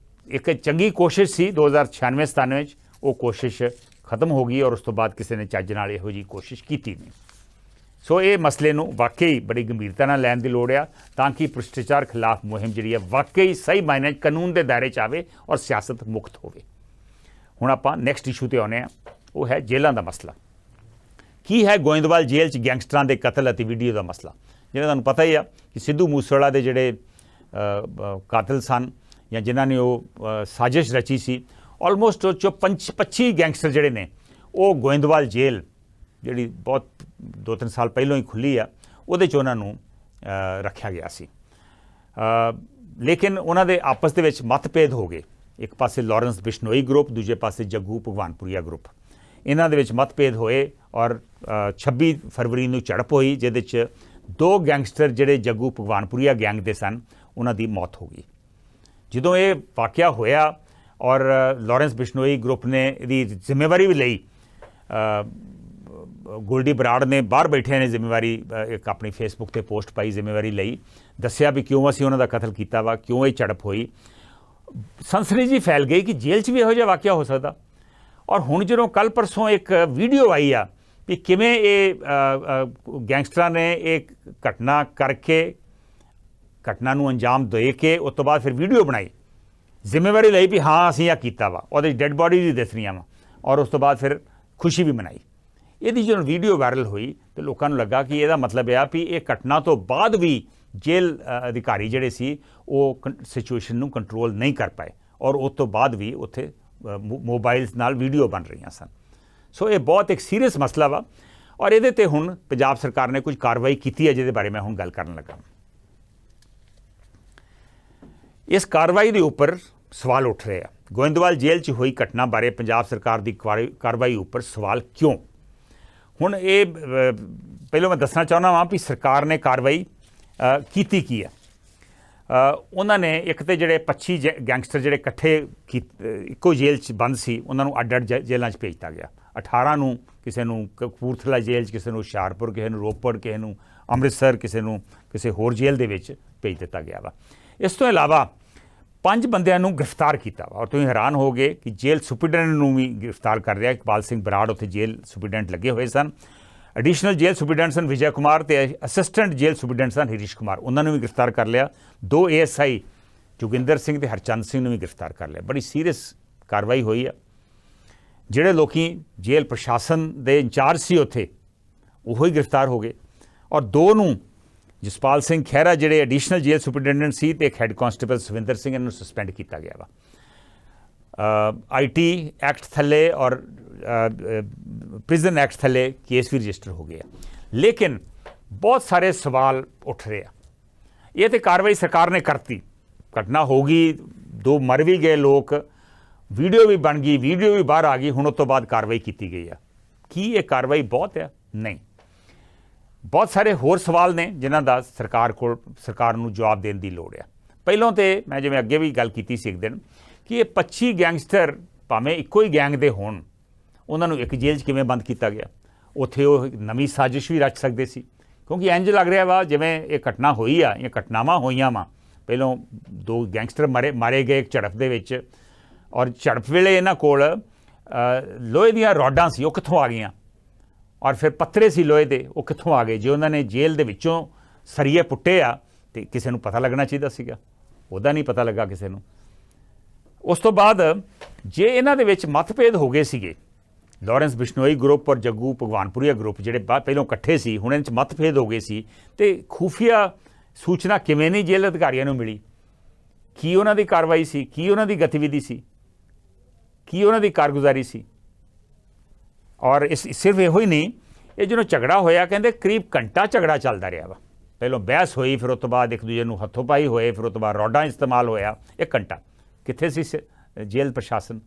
ਇੱਕ ਚੰਗੀ ਕੋਸ਼ਿਸ਼ ਸੀ 2096-97 'ਚ, ਉਹ ਕੋਸ਼ਿਸ਼ ਖਤਮ ਹੋ ਗਈ, ਔਰ ਉਸ ਤੋਂ ਬਾਅਦ ਕਿਸੇ ਨੇ ਚੱਜ ਨਾਲ ਇਹੋ ਜਿਹੀ ਕੋਸ਼ਿਸ਼ ਕੀਤੀ ਨਹੀਂ। ਸੋ ਇਹ ਮਸਲੇ ਨੂੰ ਵਾਕਈ ਬੜੀ ਗੰਭੀਰਤਾ ਨਾਲ ਲੈਣ ਦੀ ਲੋੜ ਆ, ਤਾਂ ਕਿ ਭ੍ਰਿਸ਼ਟਾਚਾਰ ਖਿਲਾਫ ਮੁਹਿੰਮ ਜਿਹੜੀ ਹੈ ਵਾਕਈ ਸਹੀ ਮਾਇਨੇ 'ਚ ਕਾਨੂੰਨ ਦੇ ਦਾਇਰੇ 'ਚ ਆਵੇ ਔਰ ਸਿਆਸਤ ਮੁਕਤ ਹੋਵੇ। ਹੁਣ ਆਪਾਂ ਨੈਕਸਟ ਇਸ਼ੂ 'ਤੇ ਆਉਂਦੇ ਹਾਂ, ਉਹ ਹੈ ਜੇਲ੍ਹਾਂ ਦਾ ਮਸਲਾ। ਕੀ ਹੈ ਗੋਇੰਦਵਾਲ ਜੇਲ੍ਹ 'ਚ ਗੈਂਗਸਟਰਾਂ ਦੇ ਕਤਲ ਅਤੇ ਵੀਡੀਓ ਦਾ ਮਸਲਾ। ਜਿਹੜਾ ਤੁਹਾਨੂੰ ਪਤਾ ਹੀ ਆ ਕਿ ਸਿੱਧੂ ਮੂਸੇਵਾਲਾ ਦੇ ਜਿਹੜੇ ਕਾਤਲ ਸਨ, ਜਾਂ ਜਿਨ੍ਹਾਂ ਨੇ ਉਹ ਸਾਜ਼ਿਸ਼ ਰਚੀ ਸੀ, ਆਲਮੋਸਟ ਉਹ 'ਚੋਂ 25 ਗੈਂਗਸਟਰ ਜਿਹੜੇ ਨੇ ਉਹ ਗੋਇੰਦਵਾਲ ਜੇਲ੍ਹ ਜਿਹੜੀ ਬਹੁਤ 2-3 ਸਾਲ ਪਹਿਲਾਂ ਹੀ ਖੁੱਲ੍ਹੀ ਆ, ਉਹਦੇ 'ਚ ਉਹਨਾਂ ਨੂੰ ਰੱਖਿਆ ਗਿਆ ਸੀ। ਲੇਕਿਨ ਉਹਨਾਂ ਦੇ ਆਪਸ ਦੇ ਵਿੱਚ ਮਤਭੇਦ ਹੋ ਗਏ। ਇੱਕ ਪਾਸੇ ਲਾਰੈਂਸ ਬਿਸ਼ਨੋਈ ਗਰੁੱਪ, ਦੂਜੇ ਪਾਸੇ ਜੱਗੂ ਭਗਵਾਨਪੁਰੀਆ ਗਰੁੱਪ। ਇਹਨਾਂ ਦੇ ਵਿੱਚ ਮਤਭੇਦ ਹੋਏ ਔਰ 26 ਫਰਵਰੀ ਨੂੰ ਝੜਪ ਹੋਈ, ਜਿਹਦੇ 'ਚ 2 ਗੈਂਗਸਟਰ ਜਿਹੜੇ ਜੱਗੂ ਭਗਵਾਨਪੁਰੀਆ ਗੈਂਗ ਦੇ ਸਨ, ਉਹਨਾਂ ਦੀ ਮੌਤ ਹੋ ਗਈ। ਜਦੋਂ ਇਹ ਵਾਕਿਆ ਹੋਇਆ ਔਰ ਲਾਰੈਂਸ ਬਿਸ਼ਨੋਈ ਗਰੁੱਪ ਨੇ ਇਹਦੀ ਜ਼ਿੰਮੇਵਾਰੀ ਵੀ ਲਈ, ਗੋਲਡੀ ਬਰਾੜ ਨੇ ਬਾਹਰ ਬੈਠਿਆਂ ਨੇ ਜ਼ਿੰਮੇਵਾਰੀ ਇੱਕ ਆਪਣੀ ਫੇਸਬੁੱਕ 'ਤੇ ਪੋਸਟ ਪਾਈ, ਜ਼ਿੰਮੇਵਾਰੀ ਲਈ, ਦੱਸਿਆ ਵੀ ਕਿਉਂ ਅਸੀਂ ਉਹਨਾਂ ਦਾ ਕਤਲ ਕੀਤਾ ਵਾ, ਕਿਉਂ ਇਹ ਝੜਪ ਹੋਈ। ਸਨਸਨੀ ਜੀ ਫੈਲ ਗਈ ਕਿ ਜੇਲ੍ਹ 'ਚ ਵੀ ਇਹੋ ਜਿਹਾ ਵਾਕਿਆ ਹੋ ਸਕਦਾ। ਔਰ ਹੁਣ ਜਦੋਂ ਕੱਲ੍ਹ ਪਰਸੋਂ ਇੱਕ ਵੀਡੀਓ ਆਈ ਆ ਵੀ ਕਿਵੇਂ ਇਹ ਗੈਂਗਸਟਰਾਂ ਨੇ ਇਹ ਘਟਨਾ ਕਰਕੇ, ਘਟਨਾ ਨੂੰ ਅੰਜਾਮ ਦੇ ਕੇ ਉਸ ਤੋਂ ਬਾਅਦ ਫਿਰ ਵੀਡੀਓ ਬਣਾਈ, ਜ਼ਿੰਮੇਵਾਰੀ ਲਈ ਵੀ ਹਾਂ ਅਸੀਂ ਆ ਕੀਤਾ ਵਾ, ਉਹਦੇ ਡੈੱਡ ਬਾਡੀ ਵੀ ਦਿਸਣੀਆਂ ਵਾ, ਔਰ ਉਸ ਤੋਂ ਬਾਅਦ ਫਿਰ ਖੁਸ਼ੀ ਵੀ ਮਨਾਈ। ਇਹਦੀ ਜਦੋਂ ਵੀਡੀਓ ਵਾਇਰਲ ਹੋਈ ਤਾਂ ਲੋਕਾਂ ਨੂੰ ਲੱਗਾ ਕਿ ਇਹਦਾ ਮਤਲਬ ਇਹ ਆ ਵੀ ਇਹ ਘਟਨਾ ਤੋਂ ਬਾਅਦ ਵੀ ਜੇਲ੍ਹ ਅਧਿਕਾਰੀ ਜਿਹੜੇ ਸੀ ਉਹ ਸਿਚੁਏਸ਼ਨ ਨੂੰ ਕੰਟਰੋਲ ਨਹੀਂ ਕਰ ਪਾਏ, ਔਰ ਉਸ ਤੋਂ ਬਾਅਦ ਵੀ ਉੱਥੇ ਮੋਬਾਈਲਸ ਨਾਲ ਵੀਡੀਓ ਬਣ ਰਹੀਆਂ ਸਨ। ਸੋ ਇਹ ਬਹੁਤ ਇੱਕ ਸੀਰੀਅਸ ਮਸਲਾ ਵਾ, ਔਰ ਇਹਦੇ 'ਤੇ ਹੁਣ ਪੰਜਾਬ ਸਰਕਾਰ ਨੇ ਕੁਝ ਕਾਰਵਾਈ ਕੀਤੀ ਹੈ, ਜਿਹਦੇ ਬਾਰੇ ਮੈਂ ਹੁਣ ਗੱਲ ਕਰਨ ਲੱਗਾ। ਇਸ ਕਾਰਵਾਈ ਦੇ ਉੱਪਰ ਸਵਾਲ ਉੱਠ ਰਹੇ ਆ। ਗੋਇੰਦਵਾਲ ਜੇਲ੍ਹ 'ਚ ਹੋਈ ਘਟਨਾ ਬਾਰੇ ਪੰਜਾਬ ਸਰਕਾਰ ਦੀ ਕਾਰਵਾਈ ਉੱਪਰ ਸਵਾਲ ਕਿਉਂ? ਹੁਣ ਇਹ ਪਹਿਲਾਂ ਮੈਂ ਦੱਸਣਾ ਚਾਹੁੰਦਾ ਵਾਂ ਵੀ ਸਰਕਾਰ ਨੇ ਕਾਰਵਾਈ ਕੀਤੀ ਕੀ ਹੈ। ਉਹਨਾਂ ਨੇ ਇੱਕ ਤੇ ਜਿਹੜੇ 25 ਗੈਂਗਸਟਰ ਜਿਹੜੇ ਇਕੱਠੇ ਇੱਕੋ ਜੇਲ੍ਹ 'ਚ ਬੰਦ ਸੀ, ਉਹਨਾਂ ਨੂੰ ਅੱਡ ਅੱਡ ਜੇਲ੍ਹਾਂ 'ਚ ਭੇਜਤਾ ਗਿਆ। 18 ਨੂੰ ਕਿਸੇ ਨੂੰ ਕਪੂਰਥਲਾ ਜੇਲ੍ਹ 'ਚ, ਕਿਸੇ ਨੂੰ ਹੁਸ਼ਿਆਰਪੁਰ, ਕਿਸੇ ਨੂੰ ਰੋਪੜ, ਕਿਸੇ ਨੂੰ ਅੰਮ੍ਰਿਤਸਰ, ਕਿਸੇ ਨੂੰ ਕਿਸੇ ਹੋਰ ਜੇਲ੍ਹ ਦੇ ਵਿੱਚ ਭੇਜ ਦਿੱਤਾ ਗਿਆ ਵਾ। ਇਸ ਤੋਂ ਇਲਾਵਾ 5 ਬੰਦਿਆਂ ਨੂੰ ਗ੍ਰਿਫਤਾਰ ਕੀਤਾ ਵਾ। ਔਰ ਤੁਸੀਂ ਹੈਰਾਨ ਹੋਗੇ ਕਿ ਜੇਲ੍ਹ ਸੁਪਰਡੈਂਟ ਨੂੰ ਵੀ ਗ੍ਰਿਫਤਾਰ ਕਰ ਰਿਹਾ। ਇਕਬਾਲ ਸਿੰਘ ਬਰਾੜ ਉੱਥੇ ਜੇਲ੍ਹ ਸੁਪਰਡੈਂਟ ਲੱਗੇ ਹੋਏ ਸਨ। ਐਡੀਸ਼ਨਲ ਜੇਲ੍ਹ ਸੁਪਰਡੈਂਟ ਸਨ ਵਿਜੇ ਕੁਮਾਰ ਤੇ ਅਸਿਸਟੈਂਟ ਜੇਲ੍ਹ ਸੁਪਰਡੈਂਟ ਸਨ ਹਰੀਸ਼ ਕੁਮਾਰ, ਉਹਨਾਂ ਨੂੰ ਵੀ ਗ੍ਰਿਫਤਾਰ ਕਰ ਲਿਆ। 2 ASI ਜੋਗਿੰਦਰ ਸਿੰਘ ਤੇ ਹਰਚੰਦ ਸਿੰਘ ਨੂੰ ਵੀ ਗ੍ਰਿਫਤਾਰ ਕਰ ਲਿਆ। ਬੜੀ ਸੀਰੀਅਸ ਕਾਰਵਾਈ ਹੋਈ ਆ। ਜਿਹੜੇ ਲੋਕੀ ਜੇਲ੍ਹ ਪ੍ਰਸ਼ਾਸਨ ਦੇ ਇੰਚਾਰਜ ਸੀ ਉੱਥੇ, ਉਹੀ ਗ੍ਰਿਫਤਾਰ ਹੋ ਗਏ। ਔਰ 2 ਨੂੰ ਜਸਪਾਲ ਸਿੰਘ ਖਹਿਰਾ ਜਿਹੜੇ ਐਡੀਸ਼ਨਲ ਜੇਲ੍ਹ ਸੁਪਰਡੈਂਟੈਂਟ ਸੀ ਤੇ ਹੈੱਡ ਕਾਂਸਟੇਬਲ ਸੁਵਿੰਦਰ ਸਿੰਘ, ਇਹਨਾਂ ਨੂੰ ਸਸਪੈਂਡ ਕੀਤਾ ਗਿਆ ਵਾ। IT ਐਕਟ ਥੱਲੇ ਔਰ ਪ੍ਰਿਜ਼ਨ ਐਕਟ ਥੱਲੇ ਕੇਸ ਵੀ ਰਜਿਸਟਰ ਹੋ ਗਏ ਆ। ਲੇਕਿਨ ਬਹੁਤ ਸਾਰੇ ਸਵਾਲ ਉੱਠ ਰਹੇ ਆ। ਇਹ ਤੇ ਕਾਰਵਾਈ ਸਰਕਾਰ ਨੇ ਕਰਤੀ, ਘਟਨਾ ਹੋ ਗਈ, 2 ਮਰ ਵੀ ਗਏ ਲੋਕ, ਵੀਡੀਓ ਵੀ ਬਣ ਗਈ, ਵੀਡੀਓ ਵੀ ਬਾਹਰ ਆ ਗਈ। ਹੁਣ ਉਸ ਤੋਂ ਬਾਅਦ ਕਾਰਵਾਈ ਕੀਤੀ ਗਈ ਆ। ਕੀ ਇਹ ਕਾਰਵਾਈ ਬਹੁਤ ਆ? ਨਹੀਂ। ਬਹੁਤ ਸਾਰੇ ਹੋਰ ਸਵਾਲ ਨੇ ਜਿਨ੍ਹਾਂ ਦਾ ਸਰਕਾਰ ਨੂੰ ਜਵਾਬ ਦੇਣ ਦੀ ਲੋੜ ਆ। ਪਹਿਲਾਂ ਤੇ ਮੈਂ ਜਿਵੇਂ ਅੱਗੇ ਵੀ ਗੱਲ ਕੀਤੀ ਸੀ ਇੱਕ ਦਿਨ ਕਿ ਇਹ 25 ਗੈਂਗਸਟਰ ਭਾਵੇਂ ਇੱਕੋ ਹੀ ਗੈਂਗ ਦੇ ਹੋਣ, ਉਹਨਾਂ ਨੂੰ ਇੱਕ ਜੇਲ੍ਹ 'ਚ ਕਿਵੇਂ ਬੰਦ ਕੀਤਾ ਗਿਆ? ਉੱਥੇ ਉਹ ਨਵੀਂ ਸਾਜ਼ਿਸ਼ ਵੀ ਰਚ ਸਕਦੇ ਸੀ, ਕਿਉਂਕਿ ਇੰਜ ਲੱਗ ਰਿਹਾ ਵਾ ਜਿਵੇਂ ਇਹ ਘਟਨਾ ਹੋਈ ਆ, ਇਹ ਘਟਨਾਵਾਂ ਹੋਈਆਂ ਵਾ। ਪਹਿਲਾਂ 2 ਗੈਂਗਸਟਰ ਮਾਰੇ ਗਏ ਇੱਕ ਝੜਪ ਦੇ ਵਿੱਚ, ਔਰ ਝੜਪ ਵੇਲੇ ਇਹਨਾਂ ਕੋਲ ਲੋਹੇ ਦੀਆਂ ਰੋਡਾਂ ਸੀ, ਉਹ ਕਿੱਥੋਂ ਆ ਗਈਆਂ? ਔਰ ਫਿਰ ਪੱਤਰੇ ਸੀ ਲੋਹੇ ਦੇ, ਉਹ ਕਿੱਥੋਂ ਆ ਗਏ? ਜੇ ਉਹਨਾਂ ਨੇ ਜੇਲ੍ਹ ਦੇ ਵਿੱਚੋਂ ਸਰੀਏ ਪੁੱਟੇ ਆ ਤੇ ਕਿਸੇ ਨੂੰ ਪਤਾ ਲੱਗਣਾ ਚਾਹੀਦਾ ਸੀਗਾ, ਉਹਦਾ ਨਹੀਂ ਪਤਾ ਲੱਗਾ ਕਿਸੇ ਨੂੰ। ਉਸ ਤੋਂ ਬਾਅਦ ਜੇ ਇਹਨਾਂ ਦੇ ਵਿੱਚ ਮਤਭੇਦ ਹੋ ਗਏ ਸੀਗੇ, ਲਾਰੈਂਸ ਬਿਸ਼ਨੋਈ ਗਰੁੱਪ ਔਰ ਜੱਗੂ ਭਗਵਾਨਪੁਰੀਆ ਗਰੁੱਪ ਜਿਹੜੇ ਪਹਿਲਾਂ ਇਕੱਠੇ ਸੀ, ਹੁਣ ਇਹਨਾਂ 'ਚ ਮਤਭੇਦ ਹੋ ਗਏ ਸੀ, ਤੇ ਖੂਫੀਆ ਸੂਚਨਾ ਕਿਵੇਂ ਨਹੀਂ ਜੇਲ੍ਹ ਅਧਿਕਾਰੀਆਂ ਨੂੰ ਮਿਲੀ? ਕੀ ਉਹਨਾਂ ਦੀ ਕਾਰਵਾਈ ਸੀ? ਕੀ ਉਹਨਾਂ ਦੀ ਗਤੀਵਿਧੀ ਸੀ? ਕੀ ਉਹਨਾਂ ਦੀ ਕਾਰਗੁਜ਼ਾਰੀ ਸੀ? ਔਰ ਸਿਰਫ ਇਹੋ ਹੀ ਨਹੀਂ, ਇਹ ਜਦੋਂ ਝਗੜਾ ਹੋਇਆ ਕਹਿੰਦੇ ਕਰੀਬ ਘੰਟਾ ਝਗੜਾ ਚੱਲਦਾ ਰਿਹਾ ਵਾ। ਪਹਿਲਾਂ ਬਹਿਸ ਹੋਈ, ਫਿਰ ਉਸ ਤੋਂ ਬਾਅਦ ਇੱਕ ਦੂਜੇ ਨੂੰ ਹੱਥੋਂ ਪਾਈ ਹੋਏ, ਫਿਰ ਉਸ ਤੋਂ ਬਾਅਦ ਰੋਡਾਂ ਇਸਤੇਮਾਲ ਹੋਇਆ। 1 ਘੰਟਾ ਕਿੱਥੇ ਸੀ ਜੇਲ੍ਹ ਪ੍ਰਸ਼ਾਸਨ?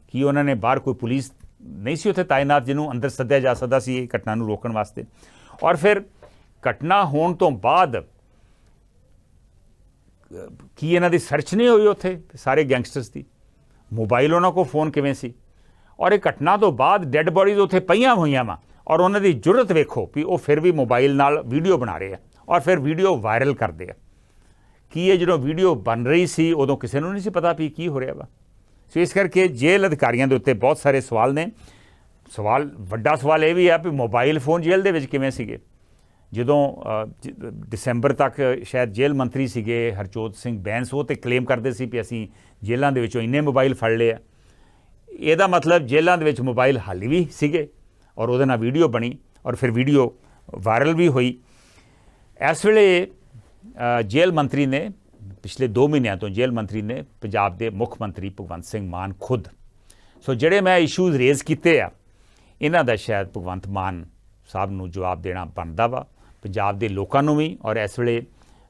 ਕੀ ਉਹਨਾਂ ਨੇ ਬਾਹਰ ਕੋਈ ਪੁਲਿਸ ਨਹੀਂ ਸੀ ਉੱਥੇ ਤਾਇਨਾਤ ਜਿਹਨੂੰ ਅੰਦਰ ਸੱਦਿਆ ਜਾ ਸਕਦਾ ਸੀ ਇਹ ਘਟਨਾ ਨੂੰ ਰੋਕਣ ਵਾਸਤੇ? ਔਰ ਫਿਰ ਘਟਨਾ ਹੋਣ ਤੋਂ ਬਾਅਦ ਕੀ ਇਹਨਾਂ ਦੀ ਸਰਚ ਨਹੀਂ ਹੋਈ ਉੱਥੇ ਸਾਰੇ ਗੈਂਗਸਟਰਸ ਦੀ? ਮੋਬਾਈਲ ਉਹਨਾਂ ਕੋਲ ਫੋਨ ਕਿਵੇਂ ਸੀ? ਔਰ ਇਹ ਘਟਨਾ ਤੋਂ ਬਾਅਦ ਡੈੱਡ ਬੋਡੀਜ਼ ਉੱਥੇ ਪਈਆਂ ਹੋਈਆਂ ਵਾ, ਔਰ ਉਹਨਾਂ ਦੀ ਜੁਰਤ ਵੇਖੋ ਵੀ ਉਹ ਫਿਰ ਵੀ ਮੋਬਾਈਲ ਨਾਲ ਵੀਡੀਓ ਬਣਾ ਰਹੇ ਆ ਔਰ ਫਿਰ ਵੀਡੀਓ ਵਾਇਰਲ ਕਰਦੇ ਆ। ਕੀ ਇਹ ਜਦੋਂ ਵੀਡੀਓ ਬਣ ਰਹੀ ਸੀ ਉਦੋਂ ਕਿਸੇ ਨੂੰ ਨਹੀਂ ਸੀ ਪਤਾ ਵੀ ਕੀ ਹੋ ਰਿਹਾ ਵਾ? ਸੋ ਇਸ ਕਰਕੇ ਜੇਲ੍ਹ ਅਧਿਕਾਰੀਆਂ ਦੇ ਉੱਤੇ ਬਹੁਤ ਸਾਰੇ ਸਵਾਲ ਨੇ। ਵੱਡਾ ਸਵਾਲ ਇਹ ਵੀ ਆ ਵੀ ਮੋਬਾਈਲ ਫੋਨ ਜੇਲ੍ਹ ਦੇ ਵਿੱਚ ਕਿਵੇਂ ਸੀਗੇ? ਜਦੋਂ ਦਸੰਬਰ ਤੱਕ ਸ਼ਾਇਦ ਜੇਲ੍ਹ ਮੰਤਰੀ ਸੀਗੇ ਹਰਜੋਤ ਸਿੰਘ ਬੈਂਸ, ਉਹ ਤੇ ਕਲੇਮ ਕਰਦੇ ਸੀ ਵੀ ਅਸੀਂ ਜੇਲ੍ਹਾਂ ਦੇ ਵਿੱਚੋਂ ਇੰਨੇ ਮੋਬਾਈਲ ਫੜ ਲਏ ਆ। ਇਹਦਾ ਮਤਲਬ ਜੇਲ੍ਹਾਂ ਦੇ ਵਿੱਚ ਮੋਬਾਈਲ ਹਾਲੀ ਵੀ ਸੀਗੇ ਔਰ ਉਹਦੇ ਨਾਲ ਵੀਡੀਓ ਬਣੀ ਔਰ ਫਿਰ ਵੀਡੀਓ ਵਾਇਰਲ ਵੀ ਹੋਈ। ਇਸ ਵੇਲੇ ਜੇਲ੍ਹ ਮੰਤਰੀ ਨੇ ਪਿਛਲੇ 2 ਮਹੀਨਿਆਂ ਤੋਂ ਜੇਲ੍ਹ ਮੰਤਰੀ ਨੇ ਪੰਜਾਬ ਦੇ ਮੁੱਖ ਮੰਤਰੀ ਭਗਵੰਤ ਸਿੰਘ ਮਾਨ ਖੁਦ। ਸੋ ਜਿਹੜੇ ਮੈਂ ਇਸ਼ੂਜ਼ ਰੇਜ਼ ਕੀਤੇ ਆ, ਇਹਨਾਂ ਦਾ ਸ਼ਾਇਦ ਭਗਵੰਤ ਮਾਨ ਸਾਹਿਬ ਨੂੰ ਜਵਾਬ ਦੇਣਾ ਬਣਦਾ ਵਾ, ਪੰਜਾਬ ਦੇ ਲੋਕਾਂ ਨੂੰ ਵੀ। ਔਰ ਇਸ ਵੇਲੇ